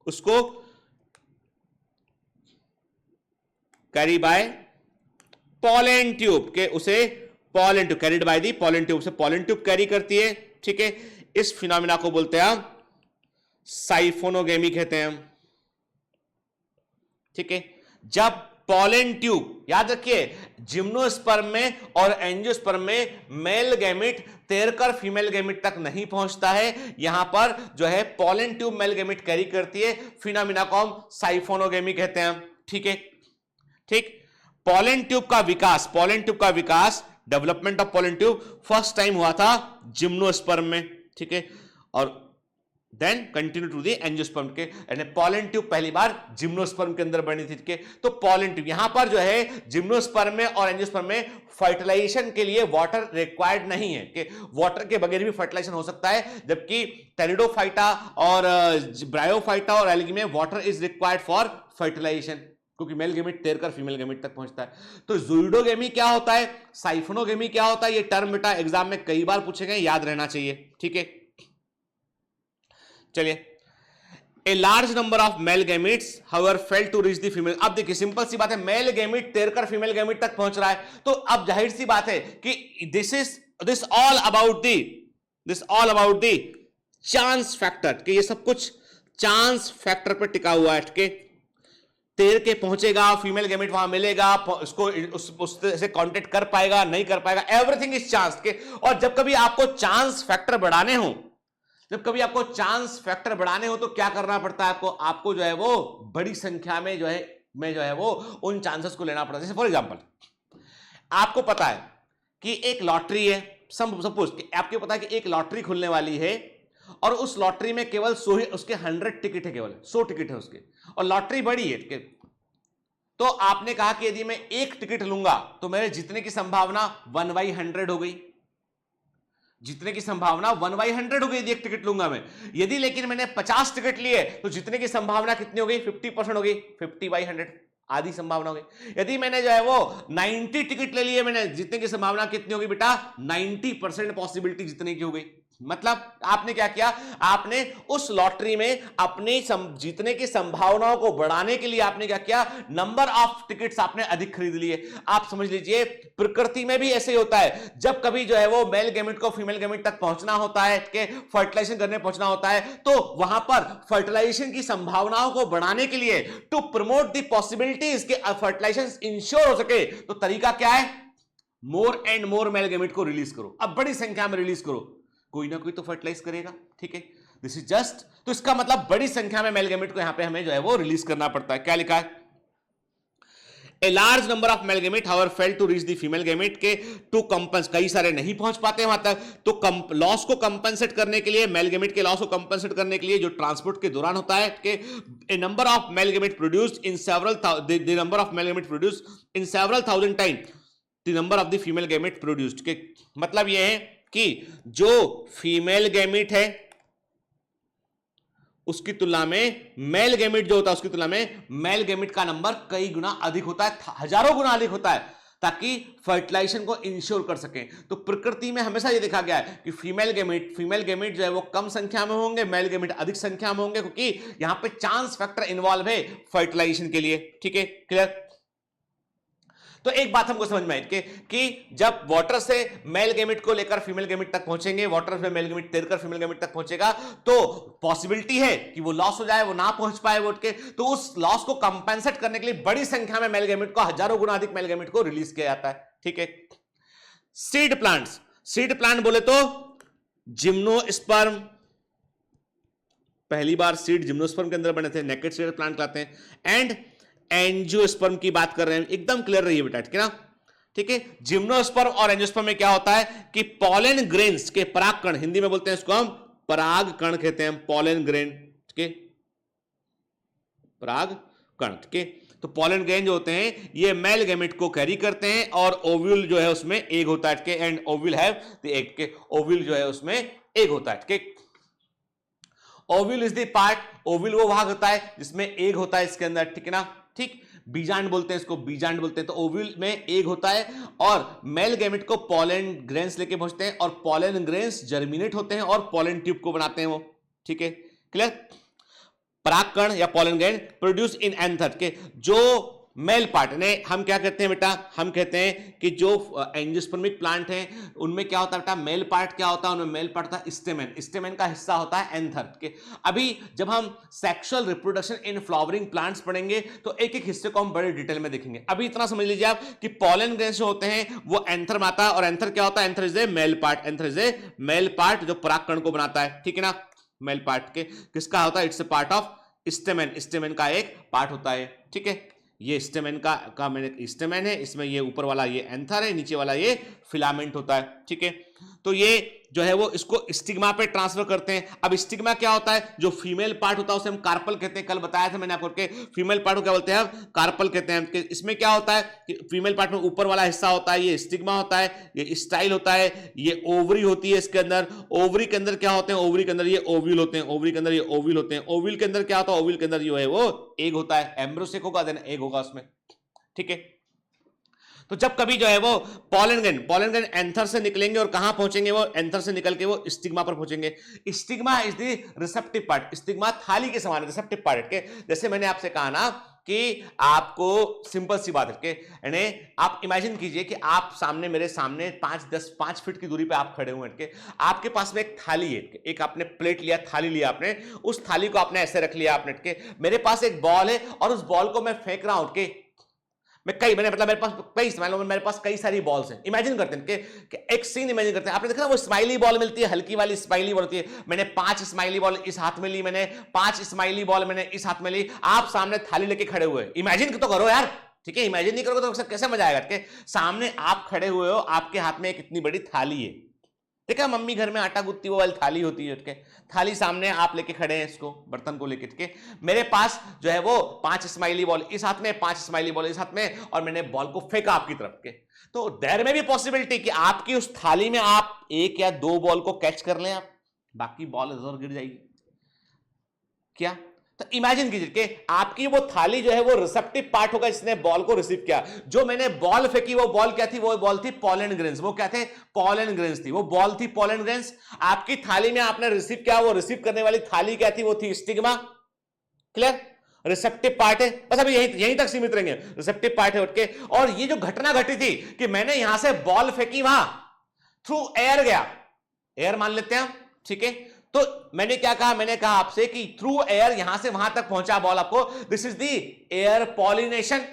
उसको कैरी बाय पॉलन ट्यूब, के उसे pollen tube carried by the pollen tube, से पॉलन ट्यूब कैरी करती है, ठीक है। इस फिनोमिना को बोलते हैं हम साइफोनोगेमी कहते हैं हम, ठीक है। जब पॉलन ट्यूब, याद रखिए, जिम्नोस्पर्म में और एंजियोस्पर्म में मेल गैमेट तैरकर फीमेल गैमेट तक नहीं पहुंचता है। यहां पर जो है pollen tube male gamete carry करती है। फिनोमिना को हम साइफोनोगेमी कहते हैं, ठीक है। ठीक, पॉलन ट्यूब का विकास development of pollen tube first time हुआ था जिम्नोस्पर्म में, ठीक है, और then continue to the angiosperm के, यानी पॉलन ट्यूब पहली बार जिम्नोस्पर्म के अंदर बनी थी, ठीक है। तो पॉलन ट्यूब यहां पर जो है जिम्नोस्पर्म में और एंजियोस्पर्म में फर्टिलाइजेशन के लिए वाटर रिक्वायर्ड नहीं है, कि वाटर के बगैर भी फर्टिलाइजेशन हो सकता है, जबकि टेरिडोफाइटा और ब्रायोफाइटा और एल्गी में water is required for fertilisation, क्योंकि मेल गैमेट तैरकर फीमेल गैमेट तक पहुंचता है। तो ज़ूइडोगेमी क्या होता है, साइफोनोगेमी क्या होता है, ये टर्म बेटा एग्जाम में कई बार पूछे गए, याद रहना चाहिए, ठीक है। चलिए, a large number of male gametes however fail to reach the female. अब देखिए सिंपल सी बात है, मेल गैमेट तैरकर फीमेल गैमेट तक पहुंच रहा है, तो अब जाहिर सी बात है कि this all about the chance factor, कि ये सब कुछ चांस फैक्टर पर टिका हुआ है, कि तैर के पहुंचेगा, फीमेल गैमेट वहां मिलेगा, उसको उससे कांटेक्ट कर पाएगा, नहीं कर पाएगा, एवरीथिंग इज चांस के। और जब कभी आपको चांस फैक्टर बढ़ाने हो, तो क्या करना पड़ता है आपको जो है वो बड़ी संख्या में जो है वो उन चांसेस को लेना पड़ता है। जैसे फॉर एग्जांपल आपको पता है कि एक लॉटरी है, सपोज आपको पता है कि एक लॉटरी खुलने वाली है और उस लॉटरी में केवल 100 उसके 100 टिकट है, केवल 100 टिकट है उसके, और लॉटरी बड़ी है। तो आपने कहा कि यदि मैं एक टिकट लूंगा तो मेरे जीतने की संभावना 1/100 हो गई, जीतने की संभावना 1/100 हो गई यदि एक टिकट लूंगा मैं। यदि लेकिन मैंने 50 टिकट लिए तो जीतने की संभावना कितनी हो गई, 50% हो गई, 50/100, आधी संभावना हो गई। यदि मैंने जो है वो 90 टिकट ले लिए, मैंने जीतने की संभावना कितनी होगी बेटा, 90% पॉसिबिलिटी जीतने की हो गई। मतलब आपने क्या किया, आपने उस लॉटरी में अपने जीतने की संभावनाओं को बढ़ाने के लिए आपने क्या किया, नंबर ऑफ टिकट्स आपने अधिक खरीद लिए। आप समझ लीजिए प्रकृति में भी ऐसे ही होता है, जब कभी जो है वो मेल गैमेट को फीमेल गैमेट तक पहुंचना होता है, कि फर्टिलाइजेशन करने पहुंचना होता है, तो वहां पर फर्टिलाइजेशन की संभावनाओं को बढ़ाने के लिए, टू प्रमोट द पॉसिबिलिटीज के फर्टिलाइजेशन इंश्योर हो सके, तो तरीका क्या है, more and more mail gamete को रिलीज करो। अब बड़ी संख्या में रिलीज करो, कोई ना कोई तो फर्टिलाइज करेगा, ठीक है। दिस इज जस्ट, तो इसका मतलब बड़ी संख्या में मेल गैमेट को यहां पे हमें जो है वो रिलीज करना पड़ता है। क्या लिखा है, a large number of male gamete however fail to reach the female gamete, के टू कंपनसेट, कई सारे नहीं पहुंच पाते वहां तक, तो लॉस को कंपनसेट करने के लिए, मेल गैमेट के लॉस को कंपनसेट करने के लिए जो ट्रांसपोर्ट के दौरान होता है, कि a number of male gamete produced in several, the number of male gamete produced in several thousand time the number of the female gamete produced, के मतलब यह है कि जो फीमेल गैमेट है उसकी तुलना में मेल गैमेट जो होता है उसकी तुलना में मेल गैमेट का नंबर कई गुना अधिक होता है, हजारों गुना अधिक होता है, ताकि फर्टिलाइजेशन को इंश्योर कर सकें। तो प्रकृति में हमेशा ये देखा गया है कि फीमेल गैमेट जो है वो कम संख्या में होंगे, मेल गैमेट अधिक संख्या में होंगे, क्योंकि यहां पे चांस फैक्टर इन्वॉल्व है फर्टिलाइजेशन के लिए, ठीक है, क्लियर। तो एक बात हमको समझ में आई कि जब वाटर से मेल गैमेट को लेकर फीमेल गैमेट तक पहुंचेंगे, वाटर से मेल गैमेट तैरकर फीमेल गैमेट तक पहुंचेगा, तो पॉसिबिलिटी है कि वो लॉस हो जाए, वो ना पहुंच पाए वोट के, तो उस लॉस को कंपेंसेट करने के लिए बड़ी संख्या में मेल गैमेट को, हजारों गुना अधिक मेल गैमेट को रिलीज किया जाता है, ठीक है। सीड प्लांट बोले तो जिम्नोस्पर्म, पहली बार सीड जिम्नोस्पर्म के अंदर बने थे, नेकेड सीड प्लांट कहते हैं, एंड एंजियोस्पर्म की बात कर रहे हैं, एकदम क्लियर रहिए बेटा, ठीक है ना, ठीक है। जिम्नोस्पर्म और एंजियोस्पर्म में क्या होता है कि पॉलन ग्रेन्स के परागकण, हिंदी में बोलते हैं इसको हम परागकण कहते हैं, पॉलन ग्रेन, ठीक है, परागकण, ठीक है। तो पॉलन ग्रेन जो होते हैं ये मेल गैमेट को कैरी करते हैं, और ओव्यूल जो है उसमें एग होता है, ठीक है, and ovule have the egg, के ओव्यूल जो है उसमें एग होता है, ठीक है। Ovule is the part, ovule वो भाग होता है जिसमें एग होता है इसके अंदर, ठीक है ना, ठीक। बीजांड बोलते हैं इसको, बीजांड बोलते हैं। तो ओव्यूल में एग होता है और मेल गैमेट को पॉलन ग्रेन्स लेके पहुंचते हैं, और पॉलन ग्रेन्स जर्मिनेट होते हैं और पॉलन ट्यूब को बनाते हैं वो, ठीक है, क्लियर। परागकण या pollen grain produce in anther, के जो मेल पार्ट ने हम क्या कहते हैं बेटा, हम कहते हैं कि जो एंजियोस्पर्मिक प्लांट हैं उनमें क्या होता है बेटा, मेल पार्ट क्या होता है, उनमें मेल पार्ट होता है स्टेमेन, स्टेमेन का हिस्सा होता है एंथर के। अभी जब हम sexual reproduction in flowering plants पढ़ेंगे तो एक एक हिस्से को हम बड़े डिटेल में देखेंगे। अभी इतना समझ लीजिए आप कि पॉलन ग्रेन्स जो होते हैं वो एंथर में आता है, और एंथर क्या होता है, anther is a male part, anther is a male part जो परागकण को बनाता है, ठीक है ना। मेल पार्ट के किसका होता है, it's a part of stamen, stamen का एक पार्ट होता है, ठीक है। ये स्टेमेन का मैंने स्टेमेन है, इसमें ये ऊपर वाला ये एंथर है, नीचे वाला ये फिलामेंट होता है, ठीक है। तो ये जो है वो इसको स्टिग्मा पे ट्रांसफर करते हैं। अब स्टिग्मा क्या होता है, जो फीमेल पार्ट होता है उसे हम कार्पल कहते हैं, कल बताया था मैंने आपको कि फीमेल पार्ट को क्या बोलते हैं, कार्पल कहते हैं। कि इसमें क्या होता है कि फीमेल पार्ट में ऊपर वाला हिस्सा होता है ये स्टिग्मा होता है, ये स्टाइल होता है, ये ओवरी होती है इसके अंदर, ओवरी के अंदर क्या होते हैं, ओवरी के अंदर ये ओव्यूल होते हैं, ओवरी के अंदर ये ओव्यूल होते हैं, ओव्यूल के अंदर क्या होता है, ओव्यूल के अंदर जो है वो एग होता है, एम्ब्रोसेक होगा देन एग होगा उसमें, ठीक है। तो जब कभी जो है वो पॉलन ग्रेन एंथर से निकलेंगे और कहां पहुंचेंगे, वो एंथर से निकल के वो स्टिग्मा पर पहुंचेंगे। Stigma is the receptive part, stigma थाली के समान रिसेप्टिव पार्ट के। जैसे मैंने आपसे कहा ना कि आपको सिंपल सी बात है कि आप इमेजिन कीजिए कि आप सामने मेरे सामने 5 फीट की दूरी पे आप खड़े हुए हैं, आपके पास में एक थाली है, एक आपने प्लेट लिया, थाली लिया आपने, उस थाली को आपने ऐसे रख लिया आपने, मेरे पास एक बॉल है और उस बॉल को मैं फेंक रहा हूं कि मेरे पास मेरे पास कई सारी बॉल्स हैं। इमेजिन करते हैं कि एक सीन इमेजिन करते हैं, आपने देखा ना वो स्माइली बॉल मिलती है, हल्की वाली स्माइली बॉल होती है, मैंने 5 स्माइली बॉल इस हाथ में ली, मैंने 5 स्माइली बॉल मैंने इस हाथ में ली, आप सामने थाली लेके खड़े हुए, इमेजिन तो करो यार, ठीक है। इमेजिन नहीं करोगे तो कैसे मजा आएगा कि सामने आप खड़े हुए हो, आपके हाथ में एक इतनी बड़ी थाली है, ठीक है। मम्मी घर में आटा गूंथती वो वाली थाली होती है, ठीक है। थाली सामने आप लेके खड़े हैं, इसको बर्तन को लेके, ठीक है। मेरे पास जो है वो 5 स्माइली बॉल इस हाथ में, 5 स्माइली बॉल इस हाथ में, और मैंने बॉल को फेंका आपकी तरफ के। तो देयर में भी पॉसिबिलिटी कि आपकी उस थाली में आप 1 या 2 बॉल को कैच कर लें, आप बाकी बॉल इधर उधर गिर जाएगी क्या। तो इमेजिन कीजिए कि आपकी वो थाली जो है वो रिसेप्टिव पार्ट होगा जिसने बॉल को रिसीव किया। जो मैंने बॉल फेंकी वो बॉल क्या थी, वो बॉल थी पॉलन ग्रेन्स। वो क्या थे, पॉलन ग्रेन्स थी, वो बॉल थी पॉलन ग्रेन्स। आपकी थाली में आपने रिसीव किया, वो रिसीव करने वाली थाली क्या थी, वो थी स्टिग्मा। क्लियर, रिसेप्टिव पार्ट है, बस अभी यहीं तक सीमित रहेंगे, रिसेप्टिव पार्ट है उठ के। और ये जो घटना घटी थी कि मैंने यहां से बॉल फेंकी, वहां थ्रू एयर गया, एयर मान लेते हैं, ठीक है। तो मैंने क्या कहा, मैंने कहा आपसे कि थ्रू एयर यहां से वहां तक पहुंचा बॉल आपको, this is the air pollination.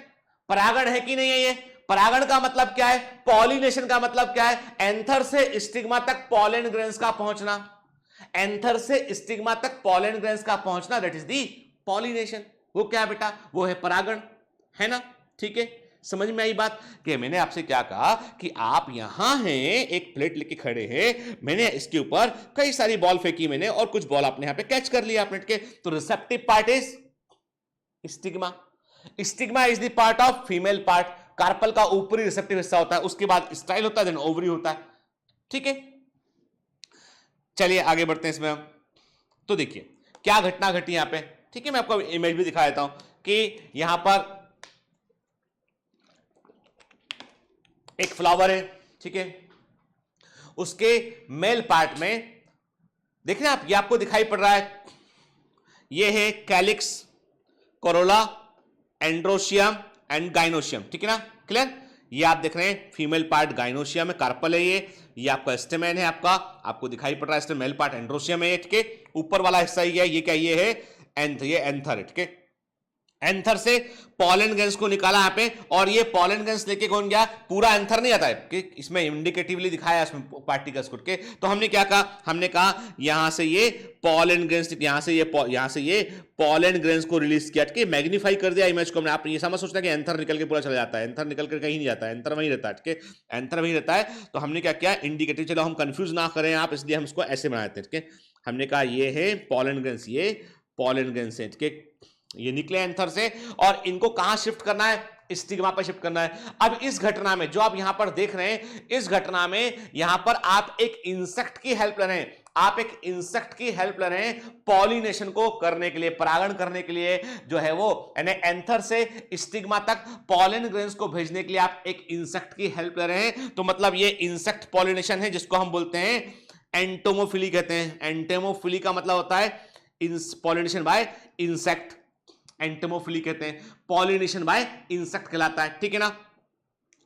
परागण है कि नहीं है, ये परागण का मतलब क्या है, पॉलिनेशन का मतलब क्या है, एंथर से स्टिग्मा तक पॉलन ग्रेन्स का पहुंचना, एंथर से स्टिग्मा तक पॉलन ग्रेन्स का पहुंचना, दैट इज दी पॉलिनेशन। वो क्या है बेटा, वो है परागण, है ना, ठीक है। समझ में आई बात कि मैंने आपसे क्या कहा कि आप यहां हैं, एक प्लेट लेके खड़े हैं, मैंने इसके ऊपर कई सारी बॉल फेंकी मैंने, और कुछ बॉल आपने यहां पे कैच कर लिया आपने के। तो receptive part is stigma, stigma is the part of female part, carpel का ऊपरी रिसेप्टिव हिस्सा होता है, उसके बाद स्टाइल होता है, देन ओवरी होता है, ठीक है। चलिए आगे बढ़ते हैं इसमें हम। तो देखिए क्या घटना घटी यहां पे, ठीक है। मैं आपको इमेज भी दिखा देता हूं कि यहां पर एक फ्लावर है, ठीक है। उसके मेल पार्ट में देख रहे हैं आप, ये आपको दिखाई पड़ रहा है, ये है calyx, Corolla, androecium and gynoecium, ठीक है ना, क्लियर। ये आप देख रहे हैं फीमेल पार्ट गाइनोशियम है, कार्पल है, ये आपका स्टेमेन है, आपको दिखाई पड़ रहा है, इसमें मेल पार्ट एंड्रोशियम है, ठीक है। ऊपर वाला हिस्सा ये क्या, ये है ये एंथर है, ठीक है। एंथर से पॉलन ग्रेन्स को निकाला यहां पे, और ये पॉलन ग्रेन्स लेके कौन गया, पूरा एंथर नहीं आता है कि इसमें इंडिकेटिवली दिखाया इसमें पार्टिकल्स को के। तो हमने क्या कहा, हमने कहा यहां से ये पॉलन ग्रेन्स, यहां से ये पॉलन ग्रेन्स को रिलीज किया, ठीक है, मैग्नीफाई कर दिया इमेज को हमने। आप ये समझ सोचना कि एंथर निकल के पूरा चला जाता है, एंथर निकल कर कहीं नहीं जाता है, एंथर वहीं रहता है, ठीक है, एंथर वहीं रहता है। तो हमने क्या किया, इंडिकेटिव, चलो हम कंफ्यूज ना करें आप, इसलिए हम इसको ऐसे बनाते हैं, ठीक है। हमने कहा ये है पॉलन ग्रेन्स, ये पॉलन ग्रेन्स है, ठीक है, ये निकले एंथर से, और इनको कहां शिफ्ट करना है, स्टिग्मा पर शिफ्ट करना है। अब इस घटना में जो आप यहां पर देख रहे हैं, इस घटना में यहां पर आप एक इंसेक्ट की हेल्प ले रहे हैं, आप एक इंसेक्ट की हेल्प ले रहे हैं पॉलिनेशन को करने के लिए, परागण करने के लिए, जो है वो एंथर से स्टिग्मा तक पॉलन ग्रेन्स को भेजने के लिए आप एक इंसेक्ट की हेल्प ले रहे हैं। तो मतलब ये इंसेक्ट पॉलिनेशन है, जिसको हम बोलते हैं एंटोमोफिली कहते हैं। एंटोमोफिली का मतलब होता है पॉलिनेशन बाय इंसेक्ट, एंटोमोफिली कहते हैं, पॉलिनेशन बाय इंसेक्ट कहलाता है, ठीक है ना।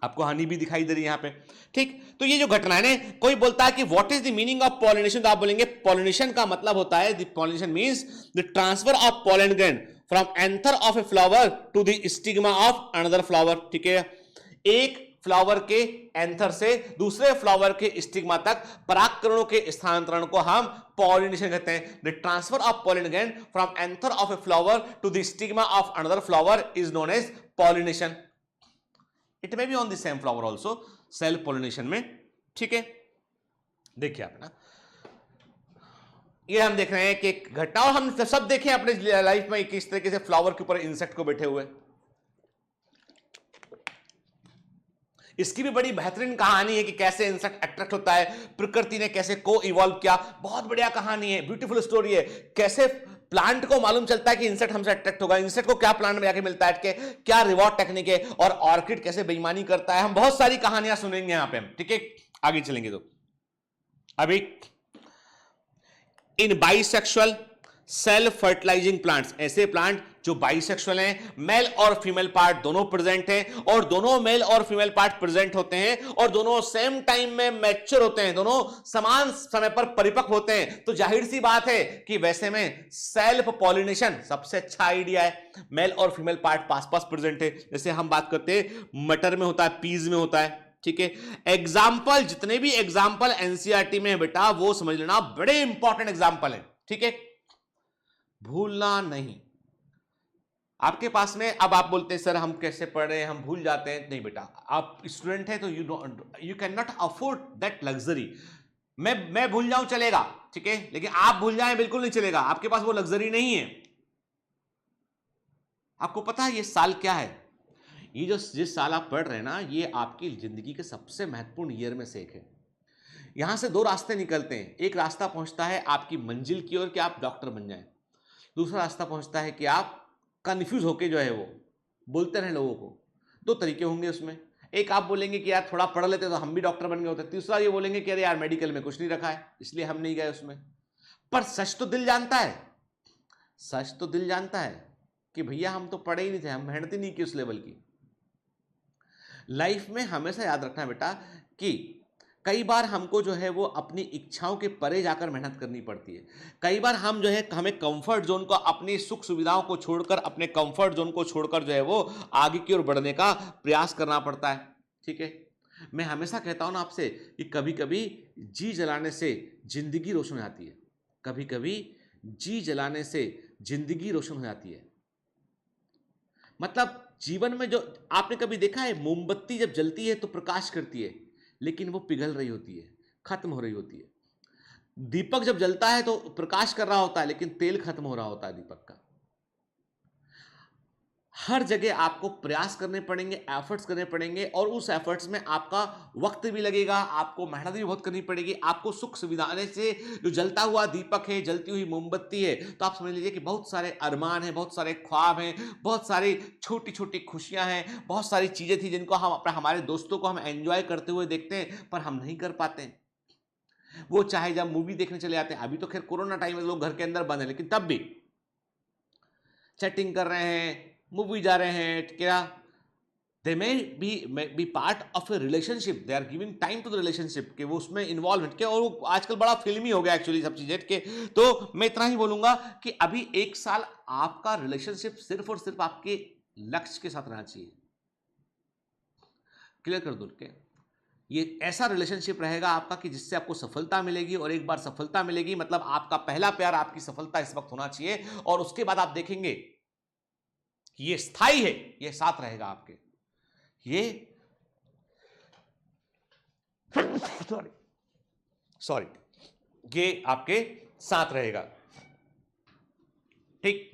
आपको हनी भी दिखाई दे रही है यहां पे, ठीक। तो ये जो घटना है ना, कोई बोलता है कि what is the meaning of pollination, तो आप बोलेंगे पॉलिनेशन का मतलब होता है, the pollination means the transfer of pollen grain from anther of a flower to the stigma of another flower, ठीक है। एक फ्लावर के एंथर से दूसरे फ्लावर के स्टिग्मा तक परागकणों के स्थानांतरण को हम पॉलिनेशन कहते हैं। The transfer of pollen grain from anther of a flower to the stigma of another flower is known as pollination. It may be on the same flower also, self pollination में, ठीक है। देखिए आप ना, ये हम देख रहे हैं कि एक घटना, और हम सब देखे अपने लाइफ में किस तरीके से फ्लावर के ऊपर इंसेक्ट को बैठे हुए। इसकी भी बड़ी बेहतरीन कहानी है कि कैसे इंसेक्ट अट्रैक्ट होता है, प्रकृति ने कैसे को इवॉल्व किया, बहुत बढ़िया कहानी है, ब्यूटीफुल स्टोरी है। कैसे प्लांट को मालूम चलता है कि इंसेक्ट हमसे अट्रैक्ट होगा, इंसेक्ट को क्या प्लांट में जाके मिलता है, कि क्या रिवॉर्ड टेक्निक है, और ऑर्किड कैसे बेईमानी करता है। हम बहुत सारी कहानियां सुनेंगे यहां पे, ठीक है। आगे चलेंगे तो अभी इन बाइसेक्सुअल सेल्फ फर्टिलाइजिंग प्लांट्स, ऐसे प्लांट जो बाइसेक्सुअल हैं, मेल और फीमेल पार्ट दोनों प्रेजेंट हैं, और दोनों मेल और फीमेल पार्ट प्रेजेंट होते हैं, और दोनों सेम टाइम में मैच्योर होते हैं, दोनों समान समय पर परिपक्व होते हैं। तो जाहिर सी बात है कि वैसे में सेल्फ पॉलिनेशन सबसे अच्छा आइडिया है। मेल और फीमेल पार्ट पास पास प्रेजेंट है, जैसे हम बात करते हैं मटर में होता है, पीज में होता है, ठीक है। एग्जाम्पल, जितने भी एग्जाम्पल एनसीईआरटी में है बेटा, वो समझ लेना बड़े इंपॉर्टेंट एग्जाम्पल है, ठीक है, भूलना नहीं। आपके पास में, अब आप बोलते हैं सर हम कैसे पढ़ रहे हैं, हम भूल जाते हैं। नहीं बेटा, आप स्टूडेंट हैं तो you can not afford that luxury. मैं भूल जाऊं चलेगा, ठीक है, लेकिन आप भूल जाएं बिल्कुल नहीं चलेगा, आपके पास वो लग्जरी नहीं है। आपको पता है ये साल क्या है? ये जो जिस साल आप पढ़ रहे हैं ना, ये आपकी जिंदगी के सबसे महत्वपूर्ण ईयर में से एक है। यहां से दो रास्ते निकलते हैं, एक रास्ता पहुंचता है आपकी मंजिल की ओर कि आप डॉक्टर बन जाएं, दूसरा रास्ता पहुंचता है कि आप कंफ्यूज होके जो है वो बोलते रहे लोगों को। दो तरीके होंगे उसमें, एक आप बोलेंगे कि यार थोड़ा पढ़ लेते तो हम भी डॉक्टर बन गए होते, तीसरा ये बोलेंगे कि अरे यार मेडिकल में कुछ नहीं रखा है इसलिए हम नहीं गए उसमें। पर सच तो दिल जानता है, सच तो दिल जानता है कि भैया हम तो पढ़े ही नहीं थे, हम मेहनत ही नहीं की उस लेवल की। लाइफ में हमेशा याद रखना बेटा कि कई बार हमको जो है वो अपनी इच्छाओं के परे जाकर मेहनत करनी पड़ती है। कई बार हम जो है हमें कंफर्ट जोन को, अपनी सुख सुविधाओं को छोड़कर, अपने कंफर्ट जोन को छोड़कर जो है वो आगे की ओर बढ़ने का प्रयास करना पड़ता है, ठीक है। मैं हमेशा कहता हूं ना आपसे कि कभी कभी जी जलाने से जिंदगी रोशन हो जाती है, कभी कभी जी जलाने से जिंदगी रोशन हो जाती है। मतलब जीवन में जो आपने कभी देखा है, मोमबत्ती जब जलती है तो प्रकाश करती है, लेकिन वो पिघल रही होती है, खत्म हो रही होती है। दीपक जब जलता है तो प्रकाश कर रहा होता है, लेकिन तेल खत्म हो रहा होता है दीपक का। हर जगह आपको प्रयास करने पड़ेंगे, एफर्ट्स करने पड़ेंगे, और उस एफर्ट्स में आपका वक्त भी लगेगा, आपको मेहनत भी बहुत करनी पड़ेगी। आपको सुख सुविधाएं से जो जलता हुआ दीपक है, जलती हुई मोमबत्ती है, तो आप समझ लीजिए कि बहुत सारे अरमान हैं, बहुत सारे ख्वाब हैं, बहुत सारी छोटी छोटी खुशियां हैं, बहुत सारी चीजें थी जिनको हम अपने, हमारे दोस्तों को हम एंजॉय करते हुए देखते हैं, पर हम नहीं कर पाते हैं। वो चाहे जब मूवी देखने चले जाते हैं, अभी तो खैर कोरोना टाइम में लोग घर के अंदर बंद है, लेकिन तब भी चैटिंग कर रहे हैं, मूवी जा रहे हैं, क्या they may be part of a relationship, they are giving time to the relationship, कि वो उसमें इन्वॉल्व है, और वो आजकल बड़ा फिल्मी हो गया एक्चुअली सब चीजें के। तो मैं इतना ही बोलूंगा कि अभी एक साल आपका रिलेशनशिप सिर्फ और सिर्फ आपके लक्ष्य के साथ रहना चाहिए। क्लियर कर दो के ये ऐसा रिलेशनशिप रहेगा आपका कि जिससे आपको सफलता मिलेगी, और एक बार सफलता मिलेगी मतलब आपका पहला प्यार आपकी सफलता इस वक्त होना चाहिए, और उसके बाद आप देखेंगे कि ये स्थायी है, ये साथ रहेगा आपके, ये सॉरी ये आपके साथ रहेगा, ठीक।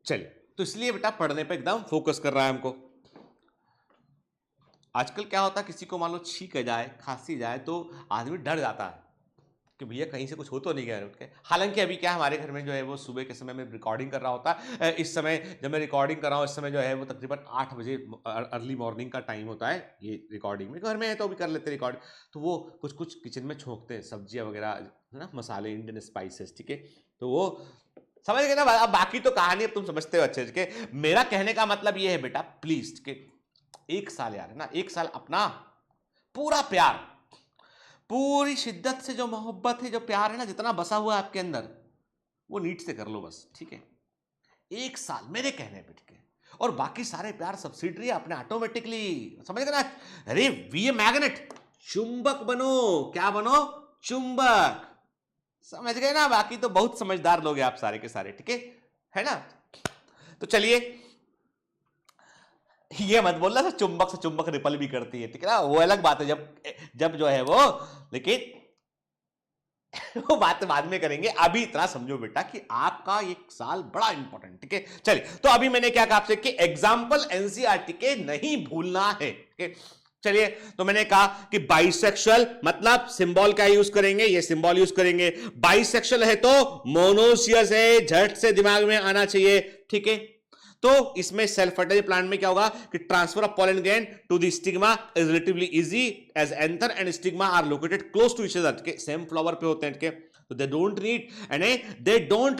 चलिए, तो इसलिए बेटा पढ़ने पे एकदम फोकस कर रहा है हमको। आजकल क्या होता है, किसी को मान लो छींक जाए, खांसी जाए, तो आदमी डर जाता है कि भैया कहीं से कुछ हो तो नहीं गया उठ के। हालांकि अभी क्या हमारे घर में जो है वो सुबह के समय में रिकॉर्डिंग कर रहा होता है। इस समय जब मैं रिकॉर्डिंग कर रहा हूँ, इस समय जो है वो तकरीबन 8 बजे अर्ली मॉर्निंग का टाइम होता है। ये रिकॉर्डिंग में घर में है तो भी कर लेते हैं रिकॉर्ड, तो वो कुछ किचन में छोंकते हैं, सब्जियाँ वगैरह है ना, मसाले, इंडियन स्पाइसेस, ठीक है। तो वो समझ गए ना? अब बाकी तो कहानी अब तुम समझते हो अच्छे से। मेरा कहने का मतलब ये है बेटा, प्लीज कि एक साल यार है ना, एक साल अपना पूरा प्यार, पूरी शिद्दत से जो मोहब्बत है, जो प्यार है ना, जितना बसा हुआ है आपके अंदर, वो नीट से कर लो बस, ठीक है? एक साल मेरे कहने पे, ठीक है? और बाकी सारे प्यार सब्सिडरी है अपने ऑटोमेटिकली, समझ गए ना? अरे वी ए मैग्नेट, चुंबक बनो। क्या बनो? चुंबक। समझ गए ना? बाकी तो बहुत समझदार लोग हैं आप सारे के सारे, ठीक है ना? तो चलिए, ये मत बोलना से चुंबक रिपल भी करती है, ठीक है ना? वो अलग बात है, जब जब जो है वो, लेकिन वो बात बाद में करेंगे। अभी इतना समझो बेटा कि आपका एक साल बड़ा इंपॉर्टेंट, ठीक है? चलिए, तो अभी मैंने क्या कहा आपसे कि एग्जाम्पल एनसीईआरटी के नहीं भूलना है, ठीक है? चलिए, तो मैंने कहा कि बाइसेक्सुअल मतलब सिंबल क्या यूज करेंगे? ये सिंबल यूज करेंगे। बाइसेक्सुअल है तो मोनोसियस है, झट से दिमाग में आना चाहिए, ठीक है? तो इसमें सेल्फ फर्टाइल प्लांट में क्या होगा कि transfer of pollen grain to the stigma is relatively easy as anther and stigma are located close to each other, के सेम फ्लावर पे होते हैं, के तो they don't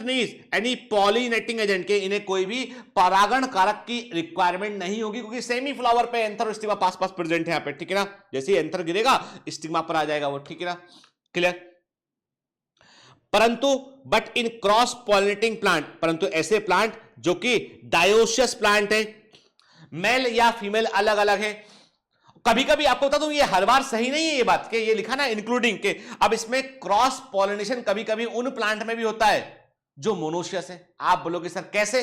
need any pollinating agent, के इन्हें कोई भी परागण कारक की रिक्वायरमेंट नहीं होगी, क्योंकि सेम ही फ्लावर पे एंथर और स्टिग्मा पास पास प्रेजेंट है यहाँ पे, ठीक है ना? जैसे ही एंथर गिरेगा स्टिग्मा पर आ जाएगा वो, ठीक है ना? क्लियर? परंतु but in cross pollinating plant, परंतु ऐसे प्लांट जो कि डायोसियस प्लांट है, मेल या फीमेल अलग अलग है। कभी कभी आपको बता दूं, ये हर बार सही नहीं है ये बात के, ये लिखा ना इंक्लूडिंग के, अब इसमें क्रॉस पॉलिनेशन कभी कभी उन प्लांट में भी होता है जो मोनोशियस है। आप बोलोगे सर कैसे?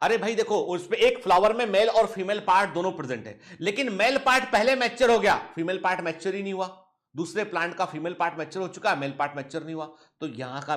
अरे भाई देखो, उसमें एक फ्लावर में मेल और फीमेल पार्ट दोनों प्रेजेंट है, लेकिन मेल पार्ट पहले मैच्योर हो गया, फीमेल पार्ट मैच्योर ही नहीं हुआ। दूसरे प्लांट का फीमेल पार्ट मैच्योर हो चुका है, मेल पार्ट मैच्योर नहीं हुआ, तो यहां का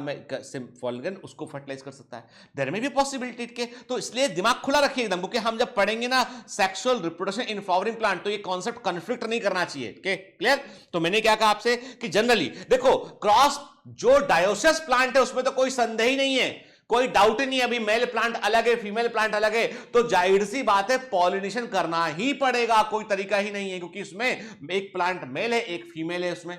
फॉलन उसको फर्टिलाइज कर सकता है। देयर में भी पॉसिबिलिटी के, तो इसलिए दिमाग खुला रखिए एकदम, क्योंकि हम जब पढ़ेंगे ना sexual reproduction in flowering plant, तो ये कॉन्सेप्ट कन्फ्लिक्ट नहीं करना चाहिए, क्लियर? तो मैंने क्या कहा आपसे कि जनरली देखो, क्रॉस जो डायोसियस प्लांट है उसमें तो कोई संदेह ही नहीं है, कोई डाउट ही नहीं है, अभी मेल प्लांट अलग है, फीमेल प्लांट अलग है, तो जाहिर सी बात है पॉलिनेशन करना ही पड़ेगा, कोई तरीका ही नहीं है, क्योंकि उसमें एक प्लांट मेल है, एक फीमेल है उसमें,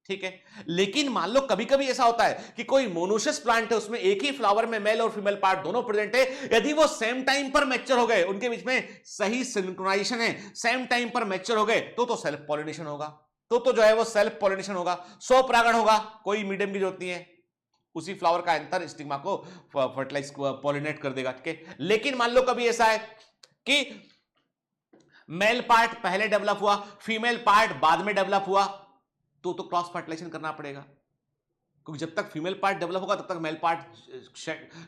ठीक है? लेकिन मान लो कभी कभी ऐसा होता है कि कोई मोनोशियस प्लांट है, उसमें एक ही फ्लावर में मेल और फीमेल पार्ट दोनों प्रेजेंट है, यदि वो सेम टाइम पर मैच्योर हो गए, उनके बीच में सही सिंक्रोनाइजेशन है, सेम टाइम पर मैच्योर हो गए, तो सेल्फ पॉलिनेशन होगा, तो जो है वो सेल्फ पॉलिनेशन होगा, स्वपरागण होगा, कोई मीडियम की जरूरत नहीं है, उसी फ्लावर का एंथर स्टिग्मा को फर्टिलाइज पॉलिनेट कर देगा, ठीक है? लेकिन मान लो कभी ऐसा है कि मेल पार्ट पहले डेवलप हुआ, फीमेल पार्ट बाद में डेवलप हुआ, तो क्रॉस फर्टिलाइजेशन करना पड़ेगा, क्योंकि जब तक फीमेल पार्ट डेवलप होगा तब तक मेल पार्ट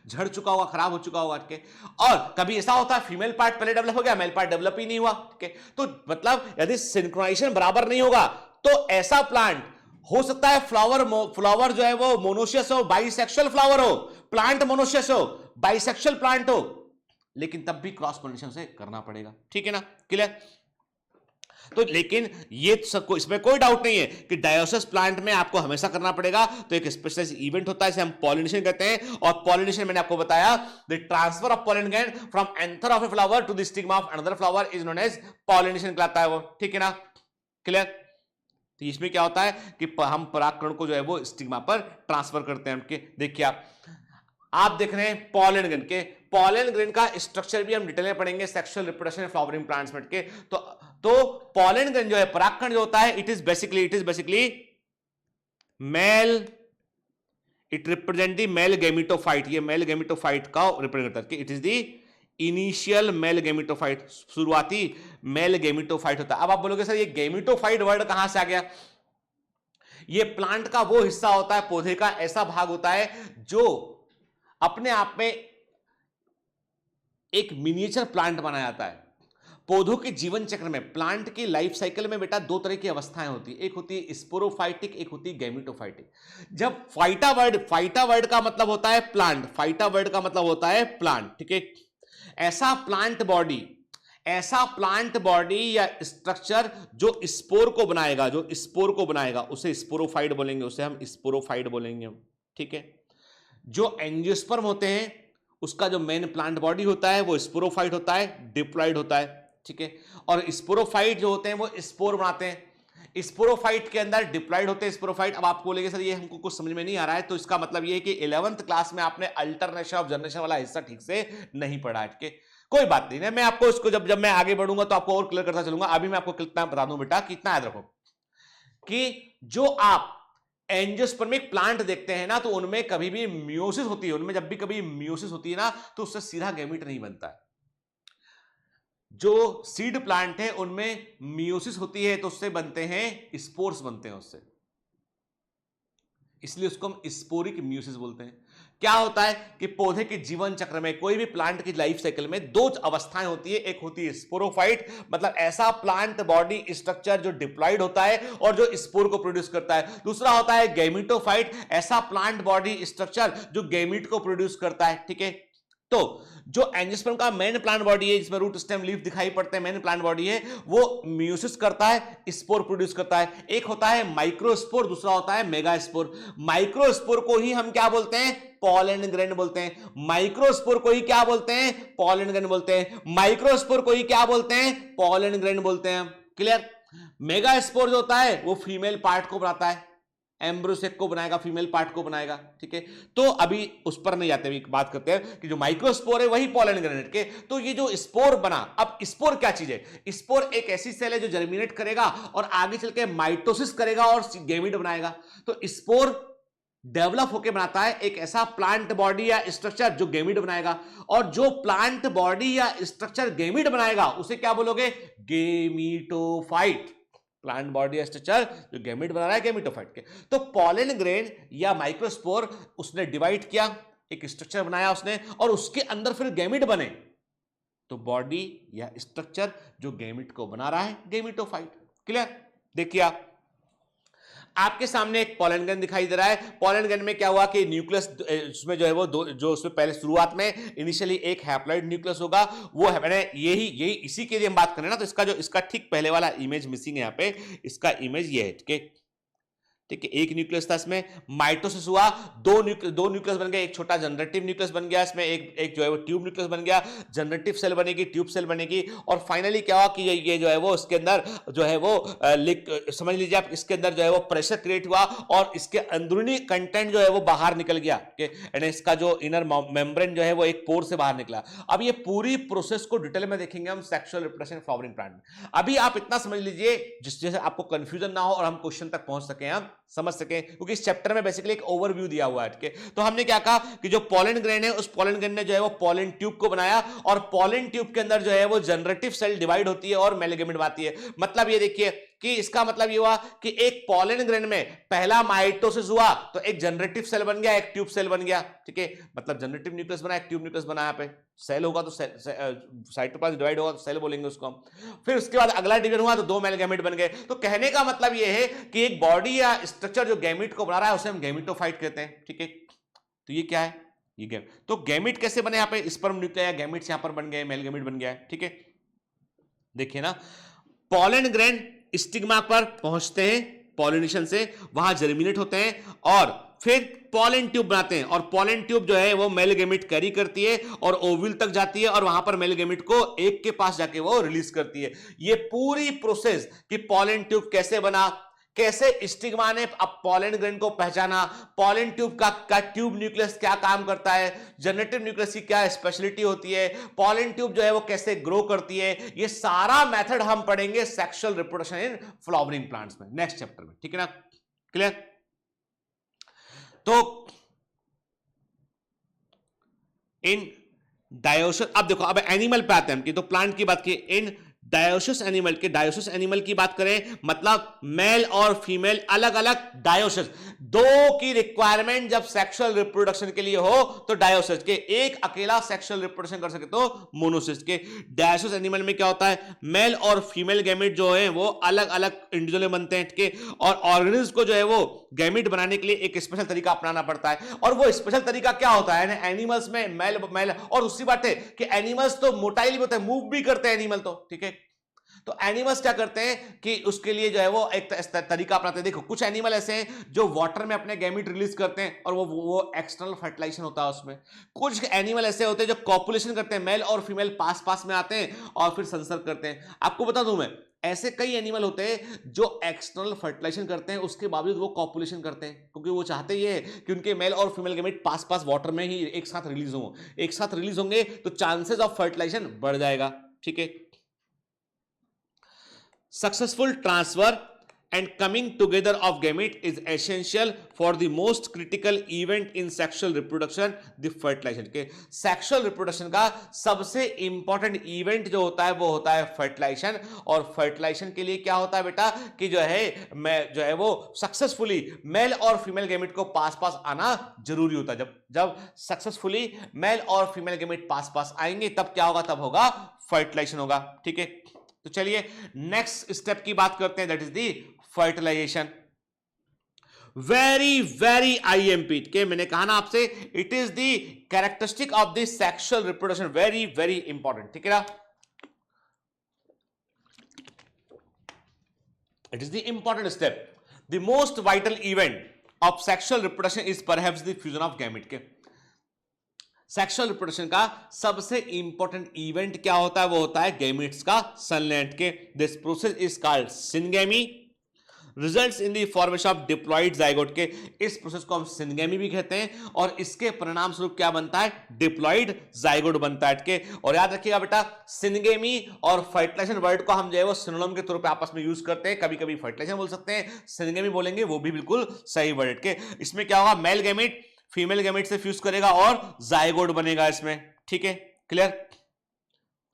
झड़ चुका होगा, खराब हो चुका होगा, ठीक है? और कभी ऐसा होता है फीमेल पार्ट पहले डेवलप हो गया, मेल पार्ट डेवलप ही नहीं हुआ, ठीक है? तो मतलब यदि सिंक्रोनाइजेशन बराबर नहीं होगा तो ऐसा प्लांट हो सकता है फ्लावर जो है वो मोनोशियस हो, बाइसेक्सुअल फ्लावर हो, प्लांट मोनोशियस हो, बाइसेक्सुअल प्लांट हो, लेकिन तब भी क्रॉस पोलिनेशन से करना पड़ेगा, ठीक है ना? क्लियर? तो लेकिन ये सबको, इसमें कोई डाउट नहीं है कि डायोसियस प्लांट में आपको हमेशा करना पड़ेगा, तो एक स्पेशलाइज्ड इवेंट होता है, इसे हम पॉलिनेशन कहते हैं, और पॉलिनेशन मैंने आपको बताया, the transfer of pollen grain from anther of a flower to the stigma of another flower is known as pollination कहलाता है वो, ठीक है ना? क्लियर? तो इसमें क्या होता है कि हम परागकण को जो है वो स्टिग्मा पर ट्रांसफर करते हैं उनके। देखिए आप देख रहे हैं पॉलन ग्रेन के, पॉलन ग्रेन का स्ट्रक्चर भी हम डिटेल में पढ़ेंगे सेक्सुअल रिप्रोडक्शन फ्लावरिंग प्लांट्स में के। तो पॉलन ग्रेन जो है, परागकण जो होता है, it is basically mail, it represent the male gametophyte, ये मेल गैमेटोफाइट का रिप्रेजेंट करता है, it is the initial male gametophyte, शुरुआती मेल गैमेटोफाइट होता है। अब आप बोलोगे सर ये गैमेटोफाइट वर्ड कहां से आ गया? ये प्लांट का वो हिस्सा होता है, पौधे का ऐसा भाग होता है जो अपने आप में एक मिनिएचर प्लांट बनाया जाता है। पौधों के जीवन चक्र में, प्लांट की लाइफ साइकिल में बेटा दो तरह की अवस्थाएं होती है, एक होती है स्पोरोफाइटिक, एक होती है गैमेटोफाइटिक। जब फाइटा वर्ड का मतलब होता है प्लांट, फाइटा वर्ड का मतलब होता है प्लांट, ठीक है? ऐसा प्लांट बॉडी या स्ट्रक्चर जो स्पोर को बनाएगा, उसे स्पोरोफाइट बोलेंगे, उसे हम स्पोरोफाइट बोलेंगे, ठीक है? जो एंजियोस्पर्म होते हैं उसका जो मेन प्लांट बॉडी होता है वो स्पोरोफाइट होता है, डिप्लॉइड होता है, ठीक है? और स्पोरोफाइट जो होते हैं वो स्पोर बनाते हैं। स्पोरोफाइट के अंदर डिप्लॉयड होते हैं स्पोरोफाइट। अब आपको बोलेंगे सर ये हमको कुछ समझ में नहीं आ रहा है, तो इसका मतलब ये है कि 11th क्लास में आपने अल्टरनेशन ऑफ जनरेशन वाला हिस्सा ठीक से नहीं पढ़ा है। ठीक है, कोई बात नहीं, मैं आपको इसको जब जब मैं आगे बढ़ूंगा तो आपको और क्लियर करता चलूंगा। अभी मैं आपको कितना बता दूं बेटा, कितना याद रखो कि जो आप एंजियोस्पर्मिक प्लांट देखते हैं ना, तो उनमें कभी भी मियोसिस होती है, उनमें जब भी कभी मियोसिस होती है ना, तो उससे सीधा गैमीट नहीं बनता है। जो सीड प्लांट है उनमें मियोसिस होती है तो उससे बनते हैं स्पोर्स, बनते हैं उससे, इसलिए उसको हम स्पोरिक मियोसिस बोलते हैं। क्या होता है कि पौधे के जीवन चक्र में, कोई भी प्लांट की लाइफ साइकिल में दो अवस्थाएं होती है, एक होती है स्पोरोफाइट, मतलब ऐसा प्लांट बॉडी स्ट्रक्चर जो डिप्लॉयड होता है और जो स्पोर को प्रोड्यूस करता है। दूसरा होता है गैमीटोफाइट, ऐसा प्लांट बॉडी स्ट्रक्चर जो गैमीट को प्रोड्यूस करता है। ठीक है, तो जो एंजियोस्पर्म का मेन प्लांट बॉडी है, जिसमें रूट स्टेम लीफ दिखाई पड़ते हैं, मेन प्लांट बॉडी है, वो मियोसिस करता है, स्पोर प्रोड्यूस करता है। एक होता है माइक्रोस्पोर, दूसरा होता है मेगास्पोर। माइक्रोस्पोर को ही हम क्या बोलते हैं, पॉलन ग्रेन बोलते हैं। माइक्रोस्पोर को ही क्या बोलते हैं, पॉलन ग्रेन बोलते हैं। माइक्रोस्पोर को ही क्या बोलते हैं, पॉलन ग्रेन बोलते हैं। क्लियर। मेगास्पोर जो होता है वो फीमेल पार्ट को बनाता है, एम्ब्रोसेक को बनाएगा, फीमेल पार्ट को बनाएगा। ठीक है, तो अभी उस पर नहीं जाते, अभी बात करते हैं कि जो माइक्रोस्पोर है वही पॉलन ग्रेनेट के। तो ये जो स्पोर बना, अब स्पोर क्या चीज है, स्पोर एक ऐसी सेल है जो जर्मिनेट करेगा और आगे चल के माइटोसिस करेगा और गैमीट बनाएगा। तो स्पोर डेवलप होकर बनाता है एक ऐसा प्लांट बॉडी या स्ट्रक्चर जो गैमीट बनाएगा, और जो प्लांट बॉडी या स्ट्रक्चर गैमीट बनाएगा उसे क्या बोलोगे, गैमीटोफाइट। प्लांट बॉडी स्ट्रक्चर जो गैमीट बना रहा है, गैमीटोफाइट के। तो पॉलन ग्रेन या माइक्रोस्पोर उसने डिवाइड किया, एक स्ट्रक्चर बनाया उसने, और उसके अंदर फिर गैमीट बने, तो बॉडी या स्ट्रक्चर जो गैमीट को बना रहा है, गैमीटोफाइट। क्लियर। देखिए आपके सामने एक पॉलन ग्रेन दिखाई दे रहा है। पॉलन ग्रेन में क्या हुआ कि न्यूक्लियस उसमें जो है वो दो, जो उसमें पहले शुरुआत में इनिशियली एक हैप्लॉइड न्यूक्लियस होगा, वो है, मैंने यही इसी के लिए हम बात करें ना, तो इसका ठीक पहले वाला इमेज मिसिंग है यहाँ पे, इसका इमेज ये है। ठीक है, ठीक है, एक न्यूक्लियस था, इसमें माइटोसिस हुआ, दो न्यूक्लियस बन गए, एक छोटा जनरेटिव न्यूक्लियस बन गया, इसमें एक जो है वो ट्यूब न्यूक्लियस बन गया, जनरेटिव सेल बनेगी, ट्यूब सेल बनेगी, और फाइनली क्या हुआ कि ये जो है वो इसके अंदर जो है वो समझ लीजिए आप, इसके अंदर जो है वो प्रेशर क्रिएट हुआ और इसके अंदरूनी कंटेंट जो है वो बाहर निकल गया। यानी इसका जो इनर मेम्ब्रेन जो है वो एक पोर से बाहर निकला। अब ये पूरी प्रोसेस को डिटेल में देखेंगे हम सेक्सुअल रिप्रोडक्शन फ्लावरिंग प्लांट में। अभी आप इतना समझ लीजिए जिससे आपको कंफ्यूजन ना हो और हम क्वेश्चन तक पहुंच सके, हम समझ सके, क्योंकि इस चैप्टर में बेसिकली एक ओवरव्यू दिया हुआ है। ठीक है, तो हमने क्या कहा कि जो पॉलन ग्रेन है, उस पॉलन ग्रेन ने जो है वो पॉलन ट्यूब को बनाया, और पॉलन ट्यूब के अंदर जो है वो जनरेटिव सेल डिवाइड होती है और मेल गैमेट बनाती है। मतलब ये देखिए कि इसका मतलब ये हुआ कि एक पॉलन ग्रेन में पहला माइटोसिस हुआ तो एक जनरेटिव सेल बन गया, एक ट्यूब सेल बन गया। ठीक है, मतलब जनरेटिव न्यूक्लियस बना, एक ट्यूब न्यूक्लियस बना। यहाँ पे सेल होगा तो साइटोप्लाज्म डिवाइड होगा तो सेल बोलेंगे उसको हम। फिर उसके बाद अगला डिवीजन हुआ तो दो मेल गैमेट बन गए। तो कहने का मतलब ये है कि एक बॉडी या स्ट्रक्चर जो गैमेट को बना रहा है उसे हम गैमेटोफाइट कहते हैं। ठीक है, तो ये क्या है, ये गैमेट। तो गैमेट कैसे बने, यहाँ पे स्पर्म न्यूक्लिया गैमेट्स यहाँ पर बन गए, मेल गैमेट बन गया है। ठीक है, देखिए ना, पॉलन ग्रेन स्टिग्मा पर पहुंचते हैं पॉलिनेशन से, वहां जर्मिनेट होते हैं और फिर पॉलन ट्यूब बनाते हैं, और पॉलन ट्यूब जो है वो मेल गैमेट कैरी करती है और ओव्यूल तक जाती है, और वहां पर मेल गैमेट को एक के पास जाके वो रिलीज करती है। ये पूरी प्रोसेस कि पॉलन ट्यूब कैसे बना, कैसे स्टिग्मा ने अब पॉलन ग्रेन को पहचाना, पॉलन ट्यूब का ट्यूब न्यूक्लियस क्या काम करता है, जनरेटिव न्यूक्लियस की क्या स्पेशलिटी होती है, पॉलन ट्यूब जो है वो कैसे ग्रो करती है, ये सारा मेथड हम पढ़ेंगे sexual reproduction in flowering plants में, नेक्स्ट चैप्टर में। ठीक है ना, क्लियर। तो इन डायोसिस, अब देखो, अब एनिमल पे आते हैं हम, कि तो प्लांट की बात की, इन डायोसिस एनिमल की बात करें, मतलब मेल और फीमेल अलग अलग डायोसिस, दो की रिक्वायरमेंट जब सेक्सुअल रिप्रोडक्शन के लिए हो तो डायोसिस के, एक अकेला सेक्सुअल रिप्रोडक्शन कर सके तो मोनोसिस के। डायोसिस एनिमल में क्या होता है, मेल और फीमेल गैमेट जो है वो अलग अलग इंडिविजुअल बनते हैं। ठीक है, और ऑर्गेनिज्म को जो है वो गैमेट बनाने के लिए एक स्पेशल तरीका अपनाना पड़ता है, और वो स्पेशल तरीका क्या होता है, एनिमल्स में मेल, और दूसरी बात है कि एनिमल्स तो मोटाइल भी होते हैं, मूव भी करते हैं एनिमल तो। ठीक है, तो एनिमल्स क्या करते हैं कि उसके लिए जो है वो एक तरीका अपनाते हैं। देखो, कुछ एनिमल ऐसे हैं जो वाटर में अपने गैमेट रिलीज करते हैं और वो एक्सटर्नल फर्टिलाइजेशन होता है उसमें। कुछ एनिमल ऐसे होते हैं जो कॉपुलेशन करते हैं, मेल और फीमेल पास पास में आते हैं और फिर संसर्ग करते हैं। आपको बता दूं मैं, ऐसे कई एनिमल होते हैं जो एक्सटर्नल फर्टिलाइजेशन करते हैं, उसके बावजूद वो कॉपुलेशन करते हैं, क्योंकि वो चाहते ये है कि उनके मेल और फीमेल गैमेट पास पास वाटर में ही एक साथ रिलीज हो। एक साथ रिलीज होंगे तो चांसेस ऑफ फर्टिलाइजेशन बढ़ जाएगा। ठीक है, successful transfer and coming together of gamete is essential for the most critical event in sexual reproduction, the fertilization। के सेक्सुअल रिप्रोडक्शन का सबसे इंपॉर्टेंट इवेंट जो होता है वो होता है फर्टिलाइजेशन। और फर्टिलाइजेशन के लिए क्या होता है बेटा कि जो है वो सक्सेसफुली मेल और फीमेल गैमेट को पास पास आना जरूरी होता है। जब सक्सेसफुली मेल और फीमेल गैमेट पास पास आएंगे तब क्या होगा, तब होगा फर्टिलाइजेशन होगा। ठीक है, तो चलिए नेक्स्ट स्टेप की बात करते हैं, that is the fertilisation. Very very IMP के मैंने कहा ना आपसे, it is the characteristic of the sexual reproduction, very very important. ठीक है ना, it is the important step. The most vital event of sexual reproduction is perhaps the fusion of gamete. के सेक्सुअल रिप्रोडक्शन का सबसे इंपॉर्टेंट इवेंट क्या होता है, वो होता है गैमेट्स का संलयन। के this process is called syngamy, results in the formation of diploid zygote. के इस प्रोसेस को हम सिनगैमी भी कहते हैं और इसके परिणाम स्वरूप क्या बनता है, डिप्लॉइड जाइगोट बनता है। के और याद रखिएगा बेटा, सिनगैमी और फर्टिलाइजेशन वर्ड को हम जो है वो सिनोनिम के तौर पे आपस में यूज करते हैं। कभी कभी फर्टिलाइजेशन बोल सकते हैं, सिनगैमी बोलेंगे, वो भी बिल्कुल सही वर्ड। के इसमें क्या होगा, मेल गैमेट फीमेल गैमेट से फ्यूज करेगा और जाइगोट बनेगा इसमें। ठीक है, क्लियर?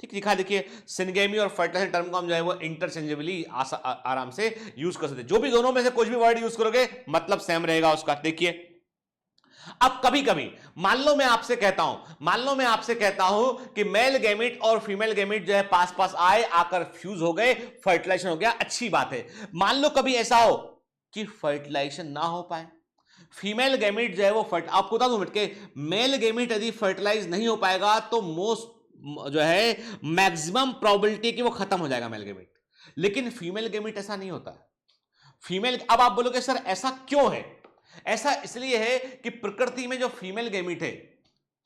ठीक, दिखा देखिए, सिनगैमी और फर्टिलाइजेशन टर्म को हम जो है वो इंटरचेंजेबली आराम से यूज कर सकते हैं। जो भी दोनों में से कुछ भी वर्ड यूज करोगे मतलब सेम रहेगा उसका। देखिए, अब कभी कभी मान लो मैं आपसे कहता हूं कि मेल गैमेट और फीमेल गैमेट जो है पास पास आए, आकर फ्यूज हो गए, फर्टिलाइजेशन हो गया, अच्छी बात है। मान लो कभी ऐसा हो कि फर्टिलाइजेशन ना हो पाए, फीमेल गैमेट जो है वो आपको बता दूं के मेल गैमेट यदि फर्टिलाइज नहीं हो पाएगा तो जो है मैक्सिमम प्रोबेबिलिटी कि वो खत्म हो जाएगा मेल गैमेट। लेकिन फीमेल गैमेट ऐसा नहीं होता है। अब आप बोलोगे सर ऐसा क्यों है? ऐसा इसलिए है कि प्रकृति में जो फीमेल गैमेट है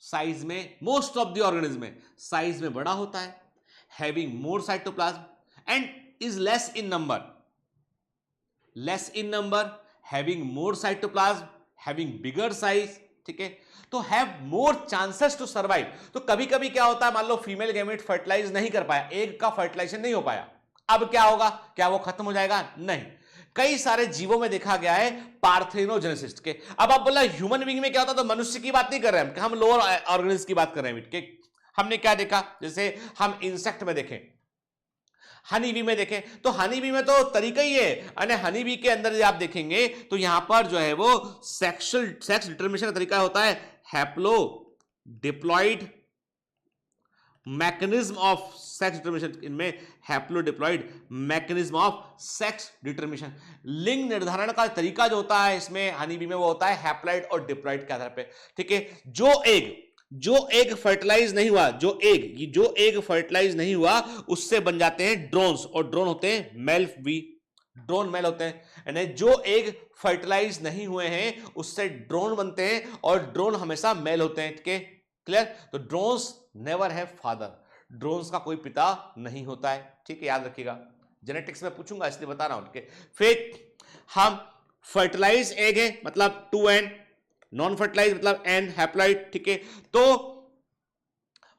साइज में, मोस्ट ऑफ द ऑर्गेनिज्म में साइज में बड़ा होता है, having more cytoplasm and is less in number, having more cytoplasm, having bigger size. ठीक है, तो have more chances to survive. तो कभी कभी क्या होता है, मान लो फीमेल गैमेट फर्टिलाइज नहीं कर पाया, एग का फर्टिलाइजेशन नहीं हो पाया, अब क्या होगा, क्या वो खत्म हो जाएगा? नहीं। कई सारे जीवों में देखा गया है पार्थेनोजेनेसिस के। अब आप बोला ह्यूमन बीइंग में क्या होता है, तो मनुष्य की बात नहीं कर रहे हैं हम लोअर ऑर्गेनिज्म की बात कर रहे हैं। हमने क्या देखा, जैसे हम इंसेक्ट में देखें, हनी बी में देखें, तो हनी बी में तो तरीका ही है, यानी हनी बी के अंदर आप देखेंगे तो यहां पर जो है वो सेक्स डिटरमिनेशन का तरीका होता है haplo diploid mechanism of sex determination. इनमें हैप्लोडिप्लॉइड मैकेनिज्म ऑफ सेक्स डिटरमिनेशन, लिंग निर्धारण का तरीका जो होता है इसमें हनी बी में वो होता है हैप्लॉइड और डिप्लॉइड के आधार पे। ठीक है, जो एग फर्टिलाइज नहीं हुआ उससे बन जाते हैं ड्रोन्स, और ड्रोन होते हैं मेल भी, ड्रोन मेल होते हैं। यानी जो एग फर्टिलाइज नहीं हुए हैं उससे ड्रोन बनते हैं और ड्रोन हमेशा मेल होते हैं। ठीक है, क्लियर? तो drones never have father, drones का कोई पिता नहीं होता है। ठीक है, याद रखिएगा, जेनेटिक्स में पूछूंगा इसलिए बता रहा हूं। ठीक है, फिर हम फर्टिलाइज एग है मतलब 2n, नॉन फर्टिलाइज मतलब n हैप्लॉइड। ठीक है, तो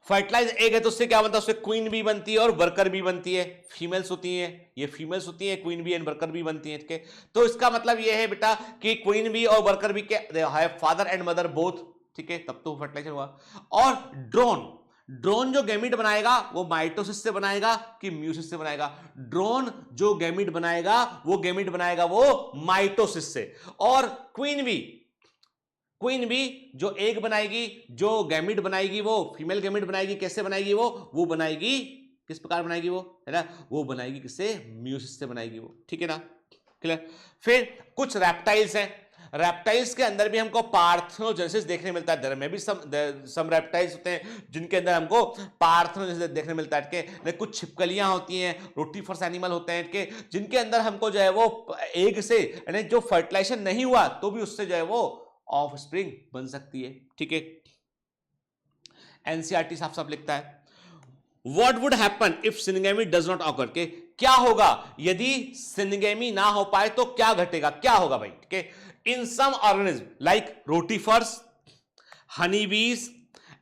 फर्टिलाइज एग है तो उससे क्या बनता है, उससे क्वीन बी बनती है और वर्कर बी बनती है, फीमेल्स होती हैं, ये फीमेल्स होती हैं, queen bee and worker bee बनती है। ठीक है, तो इसका मतलब ये है बेटा कि क्वीन बी और वर्कर बी के have father and mother both. ठीक है, तब तो फर्टिलाइजेशन हुआ। और ड्रोन जो गैमीट बनाएगा वो माइटोसिस से बनाएगा कि म्यूसिस से बनाएगा? ड्रोन जो गैमीट बनाएगा वो माइटोसिस से। और क्वीन बी जो एग बनाएगी, जो गैमीट बनाएगी, वो फीमेल गैमीट बनाएगी, कैसे बनाएगी? वो बनाएगी किस प्रकार बनाएगी? वो है ना, वो बनाएगी किससे? म्यूसिस से बनाएगी वो। ठीक है ना, क्लियर? फिर कुछ रेप्टाइल्स हैं, रेप्टाइल्स के अंदर भी हमको पार्थेनोजेनेसिस देखने मिलता है। देयर में भी सम रेप्टाइल्स होते हैं जिनके अंदर हमको पार्थेनोजेनेसिस देखने मिलता है। के कुछ छिपकलियां होती हैं, रोटीफर्स एनिमल होते हैं के जिनके अंदर हमको जो है वो एग से, यानी जो फर्टिलाइजेशन नहीं हुआ तो भी उससे जो है वो ऑफ स्प्रिंग बन सकती है। ठीक है, एनसीईआरटी साफ साफ लिखता है, what would happen if syngamy does not occur? के क्या होगा यदि सिनगेमी ना हो पाए, तो क्या घटेगा, क्या होगा भाई, ठीक है। In some organism like rotifers, honeybees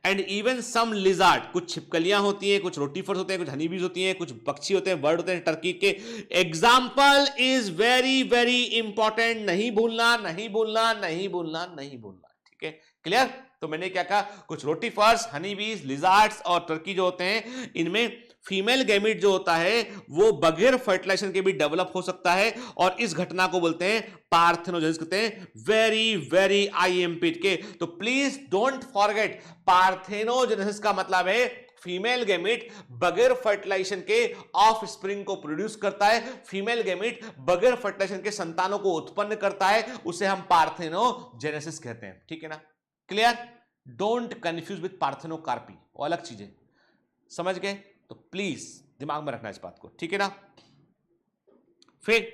and even some lizard, कुछ छिपकलियां होती हैं, कुछ रोटीफर्स होते हैं, कुछ हनीबीज होती हैं, कुछ पक्षी होते हैं, बर्ड होते हैं टर्की के। Example is very very important, नहीं भूलना, नहीं भूलना, नहीं भूलना, नहीं भूलना, ठीक है, क्लियर। तो मैंने क्या कहा, कुछ रोटीफर्स, हनीबीज, लिजार्ड्स और टर्की जो होते हैं, इनमें फीमेल गैमीट जो होता है वो बगैर फर्टिलाइजेशन के भी डेवलप हो सकता है, और इस घटना को बोलते हैं पार्थेनोजेनेसिस, कहते हैं वेरी वेरी आईएमपी के। तो प्लीज डोंट फॉरगेट, पार्थेनोजेनेसिस का मतलब है फीमेल गैमीट बगैर फर्टिलाइजेशन के ऑफ स्प्रिंग को प्रोड्यूस करता है, फीमेल गैमीट बगैर फर्टिलाइजेशन के संतानों को उत्पन्न करता है, उसे हम पार्थेनोजेनेसिस कहते हैं, ठीक है ना, clear. Don't confuse with parthenocarpy, वो अलग चीजें, समझ गए। तो प्लीज दिमाग में रखना इस बात को, ठीक है ना। फिर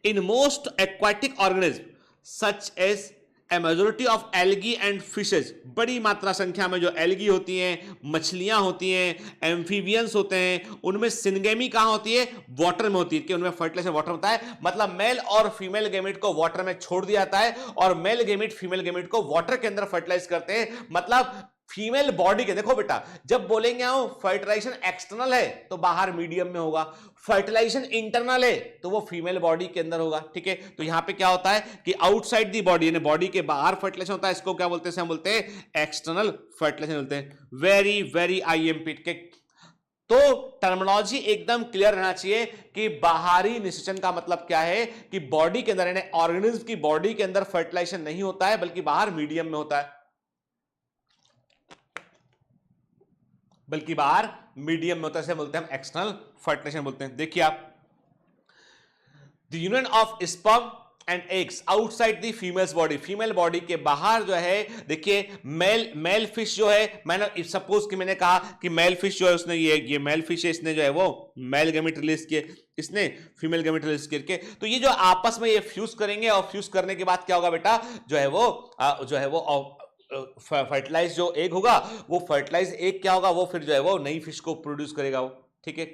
in most aquatic organism such as a majority of algae and fishes, बड़ी मात्रा संख्या में जो एल्गी होती हैं, मछलियां होती हैं, एम्फीबियंस होते हैं, उनमें सिनगेमी कहां होती है, वाटर में होती है, कि उनमें फर्टिलाइजेशन वाटर होता है, मतलब मेल और फीमेल गैमीट को वाटर में छोड़ दिया जाता है, और मेल गैमीट फीमेल गैमीट को वाटर के अंदर फर्टिलाइज करते हैं। मतलब फीमेल बॉडी के, देखो बेटा, जब बोलेंगे हम फर्टिलाइजेशन एक्सटर्नल है तो बाहर मीडियम में होगा, फर्टिलाइजेशन इंटरनल है तो वो फीमेल बॉडी के अंदर होगा, ठीक है। तो यहां पे क्या होता है कि आउटसाइड दी बॉडी, यानी बॉडी के बाहर फर्टिलाइजेशन होता है, इसको क्या बोलते हैं, हम बोलते हैं एक्सटर्नल फर्टिलाइजेशन बोलते हैं। वेरी वेरी आईएमपी के। तो टर्मिनोलॉजी एकदम क्लियर रहना चाहिए कि बाहरी निषेचन का मतलब क्या है, कि बॉडी के अंदर, यानी ऑर्गेनिज्म की बॉडी के अंदर फर्टिलाइजेशन नहीं होता है, बल्कि बाहर मीडियम में होता है, बल्कि बाहर मीडियम में होता है, बोलते हैं हम एक्सटर्नल फर्टिलाइजेशन बोलते हैं। देखिए आप, the union of sperm and eggs outside the females body, female body के बाहर जो है, देखिए मेल फिश जो है, मैंने सपोज कि मैंने कहा कि मेल फिश जो है उसने ये मेल फिश है, इसने जो है वो मेल गैमीट रिलीज किए, इसने फीमेल गैमीट रिलीज करके, तो ये जो आपस में ये फ्यूज करेंगे, और फ्यूज करने के बाद क्या होगा बेटा, जो है वो फर्टिलाइज जो एग होगा, वो फर्टिलाइज एग क्या होगा, वो फिर जो है वो नई फिश को प्रोड्यूस करेगा वो, ठीक है।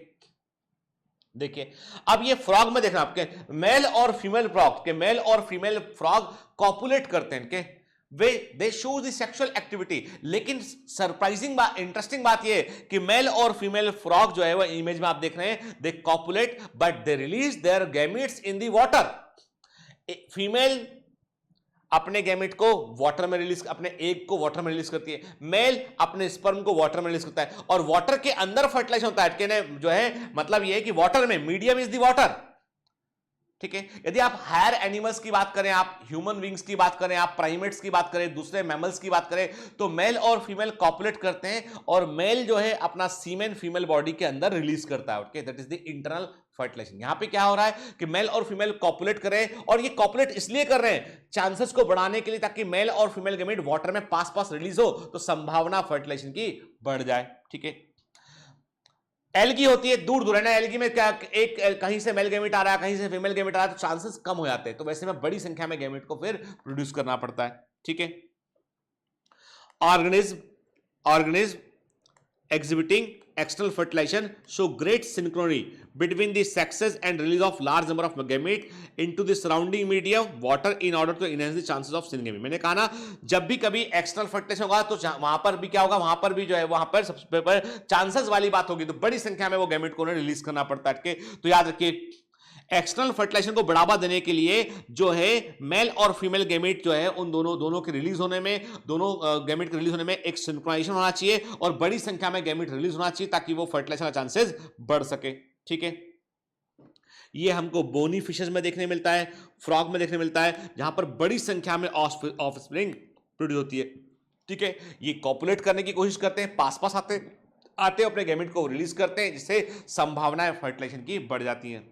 देखिए अब ये फ्रॉग में देखना, आपके मेल और फीमेल फ्रॉग के, मेल और फीमेल फ्रॉग कॉपुलेट करते हैं के, वे they show the sexual activity, लेकिन सरप्राइजिंग बात, इंटरेस्टिंग बात ये कि मेल और फीमेल फ्रॉग जो है वो इमेज में आप देख रहे हैं, they copulate but they release their gametes in the water. Female अपने गैमेट को वाटर में रिलीज, अपने एग को वाटर में रिलीज करती है, मेल अपने स्पर्म को वाटर में रिलीज करता है, और वाटर के अंदर फर्टिलाइजेशन होता है, जो है मतलब ये है कि वाटर में, मीडियम इज द वाटर, ठीक है। यदि आप हायर एनिमल्स की बात करें, आप ह्यूमन बींग्स की बात करें, आप प्राइमेट्स की बात करें, दूसरे मैमल्स की बात करें, तो मेल और फीमेल कॉपुलेट करते हैं, और मेल जो है अपना सीमेन फीमेल बॉडी के अंदर रिलीज करता है, okay, that is the internal fertilisation. यहां पे क्या हो रहा है कि मेल और फीमेल कॉपुलेट करें, और ये कॉपुलेट इसलिए कर रहे हैं चांसेस को बढ़ाने के लिए, ताकि मेल और फीमेल गैमेट वाटर में पास पास रिलीज हो, तो संभावना फर्टिलाइजेशन की बढ़ जाए, ठीक है। एल्गी होती है दूर दूर, है ना, एल्गी में क्या, एक कहीं से मेल गैमेट आ रहा है, कहीं से फीमेल गैमेट आ रहा है, तो चांसेस कम हो जाते हैं, तो वैसे में बड़ी संख्या में गैमेट को फिर प्रोड्यूस करना पड़ता है, ठीक है। Organism exhibiting external fertilization show great synchrony between the sexes and release of large number of gamete into the surrounding medium water in order to enhance the chances of syngamy। मैंने कहा ना, जब भी कभी एक्सटर्नल फर्टिलाइजेशन होगा तो वहां पर भी क्या होगा, वहां पर भी जो है वहां पर सबसे पर चांसेस वाली बात होगी, तो बड़ी संख्या में वो गैमेट को रिलीज करना पड़ता है। तो याद रखिए, एक्सटर्नल फर्टिलाइजेशन को बढ़ावा देने के लिए जो है मेल और फीमेल गैमेट जो है उन दोनों के रिलीज होने में, दोनों गैमेट के रिलीज होने में एक सिंक्रोनाइजेशन होना चाहिए, और बड़ी संख्या में गैमेट रिलीज होना चाहिए, ताकि वो फर्टिलाइजेशन का चांसेस बढ़ सके, ठीक है। ये हमको बोनी फिशेस में देखने मिलता है, फ्रॉग में देखने मिलता है, जहां पर बड़ी संख्या में ऑफस्प्रिंग प्रोड्यूस होती है, ठीक है। ये कॉपुलेट करने की कोशिश करते हैं, पास पास आते अपने गैमेट को रिलीज करते हैं, जिससे संभावनाएं फर्टिलाइजेशन की बढ़ जाती हैं,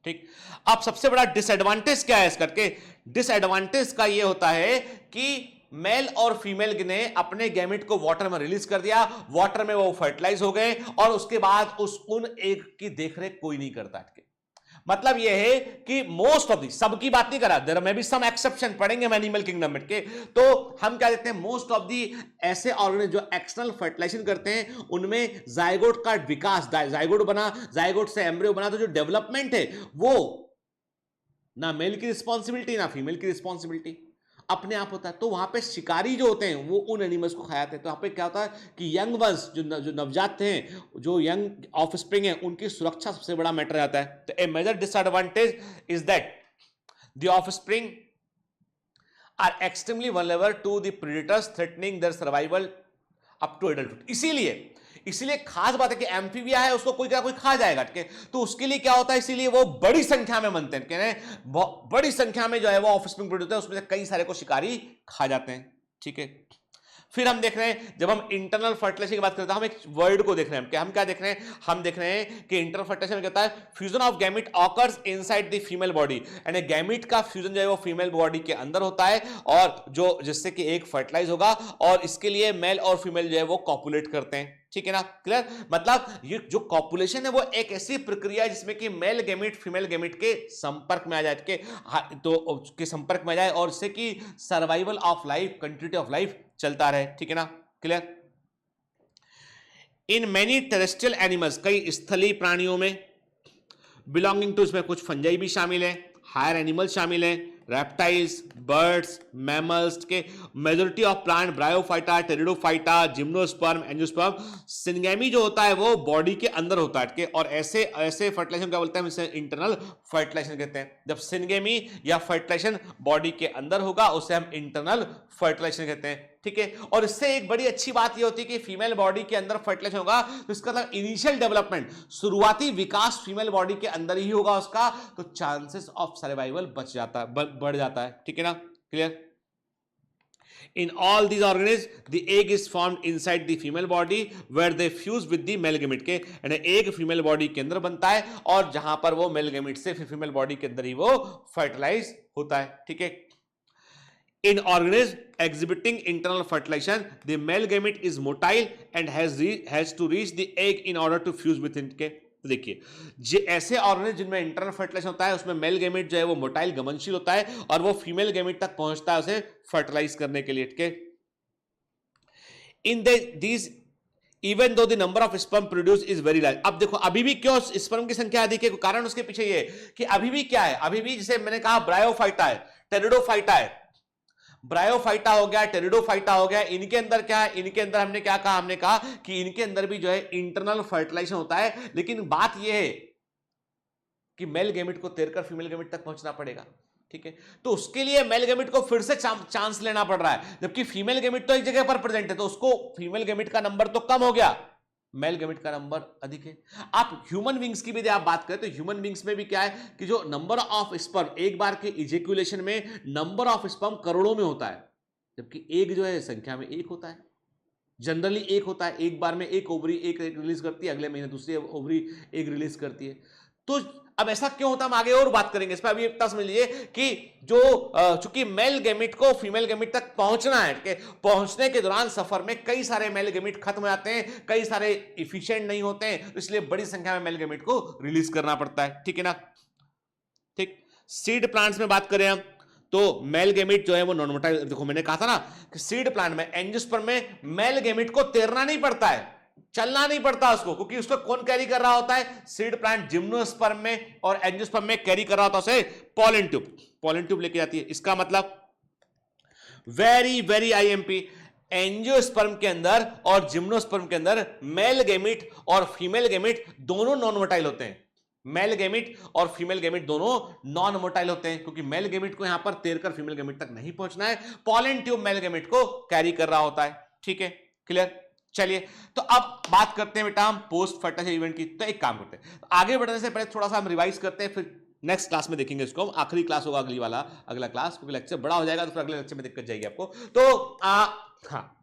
ठीक। अब सबसे बड़ा डिसएडवांटेज क्या है इस करके, डिसएडवांटेज का ये होता है कि मेल और फीमेल ने अपने गैमेट को वाटर में रिलीज कर दिया, वाटर में वो फर्टिलाइज हो गए, और उसके बाद उन एग की देखरेख कोई नहीं करता, मतलब यह है कि मोस्ट ऑफ दी, सबकी बात नहीं करा, देयर में भी सम एक्सेप्शन, पढ़ेंगे हम एनिमल किंगडम के। तो हम क्या देखते हैं, मोस्ट ऑफ दी ऐसे ऑर्गेनिज्म जो एक्सटर्नल फर्टिलाइजेशन करते हैं उनमें जायगोट का विकास, जायगोट बना, जायगोट से एम्ब्रियो बना, तो जो डेवलपमेंट है वो ना मेल की रिस्पॉन्सिबिलिटी ना फीमेल की रिस्पॉन्सिबिलिटी, अपने आप होता है। तो वहां पे शिकारी जो होते हैं वो उन एनिमल्स को खाते हैं। तो यहाँ पे क्या होता है कि यंग वंस जो नवजात थे, जो यंग ऑफ स्प्रिंग है, उनकी सुरक्षा सबसे बड़ा मैटर आता है। तो a major disadvantage is that the offspring are extremely vulnerable to the predators threatening their survival up to adulthood. इसीलिए खास बात है कि एम्फीबिया है, उसको कोई क्या कोई खा जाएगा, ठीक है। तो उसके लिए क्या होता है, इसीलिए वो बड़ी संख्या में बनते हैं, बड़ी संख्या में जो है वो ऑफस्प्रिंग प्रोड्यूस होते हैं, उसमें से कई सारे को शिकारी खा जाते हैं, ठीक है। फिर हम देख रहे हैं, जब हम इंटरनल फर्टिलाइजेशन की बात करते हैं, हम एक वर्ड को देख रहे हैं, हम क्या देख रहे हैं, हम देख रहे हैं कि इंटरनल फर्टिलाइजेशन में कहता है fusion of gamete occurs inside the female body, यानी गैमेट का फ्यूजन जो है वो फीमेल बॉडी के अंदर होता है, और जो जिससे कि एक फर्टिलाइज होगा, और इसके लिए मेल और फीमेल जो है वो कॉपुलेट करते हैं, ठीक है ना, क्लियर। मतलब ये जो कॉपुलेशन है वो एक ऐसी प्रक्रिया है जिसमें कि मेल गैमेट फीमेल गैमेट के संपर्क में आ जाए, तो के संपर्क में आ जाए, और इससे कि survival of life, continuity of life चलता रहे, ठीक है ना, clear. In many terrestrial animals, कई स्थलीय प्राणियों में, बिलोंगिंग टू, इसमें कुछ फंजाई भी शामिल है, हायर एनिमल शामिल है, रेप्टाइल्स, बर्ड्स, मैमल्स के, majority of plant, bryophyta, pteridophyta, gymnosperm, angiosperm, syngamy जो होता है वो बॉडी के अंदर होता है, और ऐसे फर्टिलाइजेशन क्या बोलते हैं, इसे इंटरनल फर्टिलाइजेशन कहते हैं। जब सिंगेमी या फर्टिलाइजेशन बॉडी के अंदर होगा उसे हम इंटरनल फर्टिलाइजेशन कहते हैं, ठीक है। और इससे एक बड़ी अच्छी बात ये होती है कि फीमेल बॉडी के अंदर फर्टिलाइजेशन होगा तो इसका मतलब इनिशियल डेवलपमेंट, शुरुआती विकास फीमेल बॉडी के अंदर ही होगा उसका, तो चांसेस ऑफ सर्वाइवल बढ़ जाता है, ठीक है ना, clear. In all these organisms, the egg is formed inside the female body where they fuse with the male gamete के, यानी egg फीमेल बॉडी के अंदर बनता है, और जहां पर वो मेल गैमेट से फिर फीमेल बॉडी के अंदर ही वो फर्टिलाइज होता है, ठीक है। In organisms exhibiting internal fertilization, the male gamete is motile and has to reach the egg in order to fuse with it के। तो देखिए ऐसे ऑर्गेनिज्म जिनमें इंटरनल फर्टिलाइजेशन होता है उसमें मेल गैमेट जो है वो मोटाइल, गमनशील होता है, और वो फीमेल गैमेट तक पहुंचता है उसे फर्टिलाइज करने के लिए, ठीक है। In these even though the number of sperm produce is very large. अब देखो अभी भी क्यों स्पर्म की संख्या अधिक है, कारण उसके पीछे ये कि अभी भी क्या है, अभी भी जैसे मैंने कहा ब्रायोफाइटा है, टेरिडोफाइटा है, ब्रायोफाइटा हो गया, टेरिडोफाइटा हो गया, इनके अंदर क्या है, इनके अंदर हमने क्या कहा, हमने कहा कि इनके अंदर भी जो है इंटरनल फर्टिलाइजेशन होता है, लेकिन बात यह है कि मेल गैमेट को तैरकर फीमेल गैमेट तक पहुंचना पड़ेगा, ठीक है। तो उसके लिए मेल गैमेट को फिर से चांस लेना पड़ रहा है, जबकि फीमेल गैमेट तो एक जगह पर प्रेजेंट है, तो उसको फीमेल गैमेट का नंबर तो कम हो गया, मेल गैमेट का नंबर अधिक है। आप ह्यूमन बींग्स की भी यदि आप बात करें तो ह्यूमन बींग्स में भी क्या है कि जो नंबर ऑफ स्पर्म, एक बार के इजेक्यूलेशन में नंबर ऑफ स्पर्म करोड़ों में होता है, जबकि एक जो है संख्या में एक होता है, जनरली एक होता है, एक बार में एक ओवरी एक रिलीज करती है, अगले महीने दूसरी ओवरी एक रिलीज करती है। तो अब ऐसा क्यों होता है, हम आगे और बात करेंगे इस पर। अभी इतना समझ लीजिए कि जो चूंकि मेल गैमेट को फीमेल गैमेट तक पहुंचना है, पहुंचने के दौरान सफर में कई सारे मेल गैमेट खत्म हो जाते हैं, कई सारे इफिशिएंट नहीं होते हैं, इसलिए बड़ी संख्या में मेल गैमेट को रिलीज करना पड़ता है, ठीक है ना, ठीक। सीड प्लांट्स में बात करें हम तो मेल गैमेट जो है वो नॉन मोटाइल, देखो मैंने कहा था ना कि सीड प्लांट में, एंजियोस्पर्म में मेल गैमेट को तैरना नहीं पड़ता है, चलना नहीं पड़ता उसको, क्योंकि उसको कौन कैरी कर रहा होता है, सीड प्लांट जिम्नोस्पर्म में और एंजियोस्पर्म में कैरी कर रहा होता है उसे पॉलन ट्यूब लेके जाती है। इसका मतलब वेरी वेरी आईएमपी, एंजियोस्पर्म के अंदर और जिम्नोस्पर्म के अंदर मेल गैमेट और फीमेल गैमेट दोनों नॉन मोटाइल होते हैं, मेल गैमेट और फीमेल गैमेट दोनों नॉन मोटाइल होते हैं, क्योंकि मेल गैमेट को यहां पर तैरकर फीमेल गैमेट तक नहीं पहुंचना है, पॉलन ट्यूब मेल गैमेट को कैरी कर रहा होता है, ठीक है, क्लियर। चलिए तो अब बात करते हैं बेटा हम पोस्ट फर्टिलाइजेशन इवेंट की। तो एक काम करते हैं, आगे बढ़ने से पहले थोड़ा सा हम रिवाइज करते हैं, फिर नेक्स्ट क्लास में देखेंगे इसको, आखिरी क्लास होगा अगला क्लास, क्योंकि लेक्चर बड़ा हो जाएगा तो फिर अगले लेक्चर में दिक्कत जाएगी आपको। तो हाँ,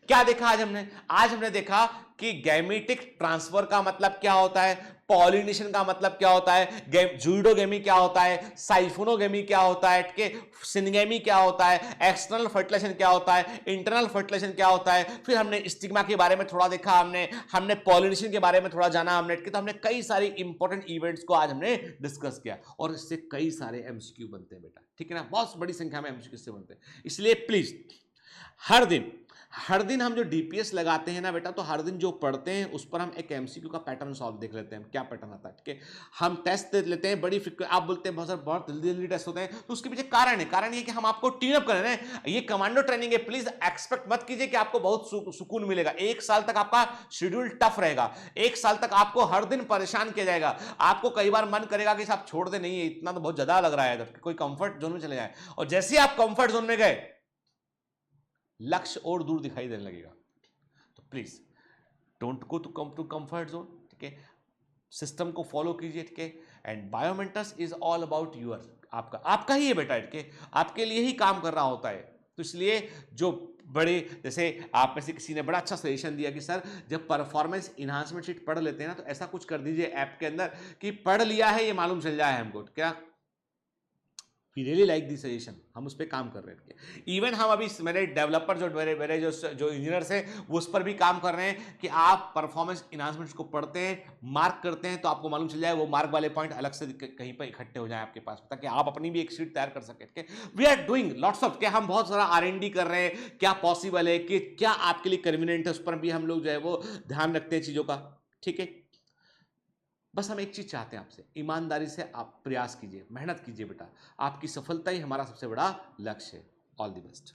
क्या देखा आज हमने देखा कि गैमेटिक ट्रांसफर का मतलब क्या होता है, पॉलिनेशन का मतलब क्या होता है, जूडोगेमी क्या होता है, साइफोनोगेमी क्या होता है, के सिनगेमी क्या होता है, एक्सटर्नल फर्टिलाइजेशन क्या होता है, इंटरनल फर्टिलाइजेशन क्या होता है। फिर हमने स्टिग्मा के बारे में थोड़ा देखा, हमने पॉलिनेशन के बारे में थोड़ा जाना हमने, तो हमने कई सारी इंपॉर्टेंट इवेंट्स को आज हमने डिस्कस किया और इससे कई सारे एमसीक्यू बनते हैं बेटा, ठीक है ना, बहुत बड़ी संख्या में एमसीक्यू से बनते हैं। इसलिए प्लीज हर दिन हम जो डीपीएस लगाते हैं ना बेटा, तो हर दिन जो पढ़ते हैं उस पर हम एक एमसीक्यू का पैटर्न सॉल्व देख लेते हैं, क्या पैटर्न आता है, ठीक है। हम टेस्ट दे लेते हैं बड़ी आप बोलते हैं बहुत जल्दी टेस्ट होते हैं, तो उसके पीछे कारण ये कि हम आपको ट्यून अप कर रहे हैं। ये कमांडो ट्रेनिंग है, प्लीज एक्सपेक्ट मत कीजिए कि आपको बहुत सुकून मिलेगा। 1 साल तक आपका शेड्यूल टफ रहेगा, 1 साल तक आपको हर दिन परेशान किया जाएगा, आपको कई बार मन करेगा कि साहब छोड़ दे, नहीं इतना तो बहुत ज्यादा लग रहा है, तो कोई कंफर्ट जोन में चले जाए, और जैसे ही आप कंफर्ट जोन में गए लक्ष्य और दूर दिखाई देने लगेगा। तो please don't go to comfort zone, ठीक है, सिस्टम को फॉलो कीजिए, ठीक है। And Biomentors is all about your, आपका ही है बेटा, ठीक है, आपके लिए ही काम कर रहा होता है। तो इसलिए जो बड़े, जैसे आप में से किसी ने बड़ा अच्छा सजेशन दिया कि सर जब परफॉर्मेंस इन्हांसमेंट शीट पढ़ लेते हैं ना, तो ऐसा कुछ कर दीजिए ऐप के अंदर कि पढ़ लिया है ये मालूम चल जाए हमको, क्या we really like this suggestion, हम उस पर काम कर रहे हैं। इवन हम अभी मेरे डेवलपर जो मेरे जो इंजीनियर्स हैं वो उस पर भी काम कर रहे हैं कि आप परफॉर्मेंस इन्हांसमेंट्स को पढ़ते हैं, मार्क करते हैं, तो आपको मालूम चल जाए वो मार्क वाले पॉइंट अलग से कहीं पर इकट्ठे हो जाए आपके पास, ताकि आप अपनी भी एक शीट तैयार कर सकें। We are doing lots of, क्या हम बहुत सारा R&D कर रहे हैं, क्या पॉसिबल है, कि क्या आपके लिए कन्वीनियंट है, उस पर भी हम लोग जो है वो ध्यान रखते हैं चीज़ों का, ठीक है। बस हम एक चीज चाहते हैं आपसे, ईमानदारी से आप प्रयास कीजिए, मेहनत कीजिए बेटा, आपकी सफलता ही हमारा सबसे बड़ा लक्ष्य है। All the best.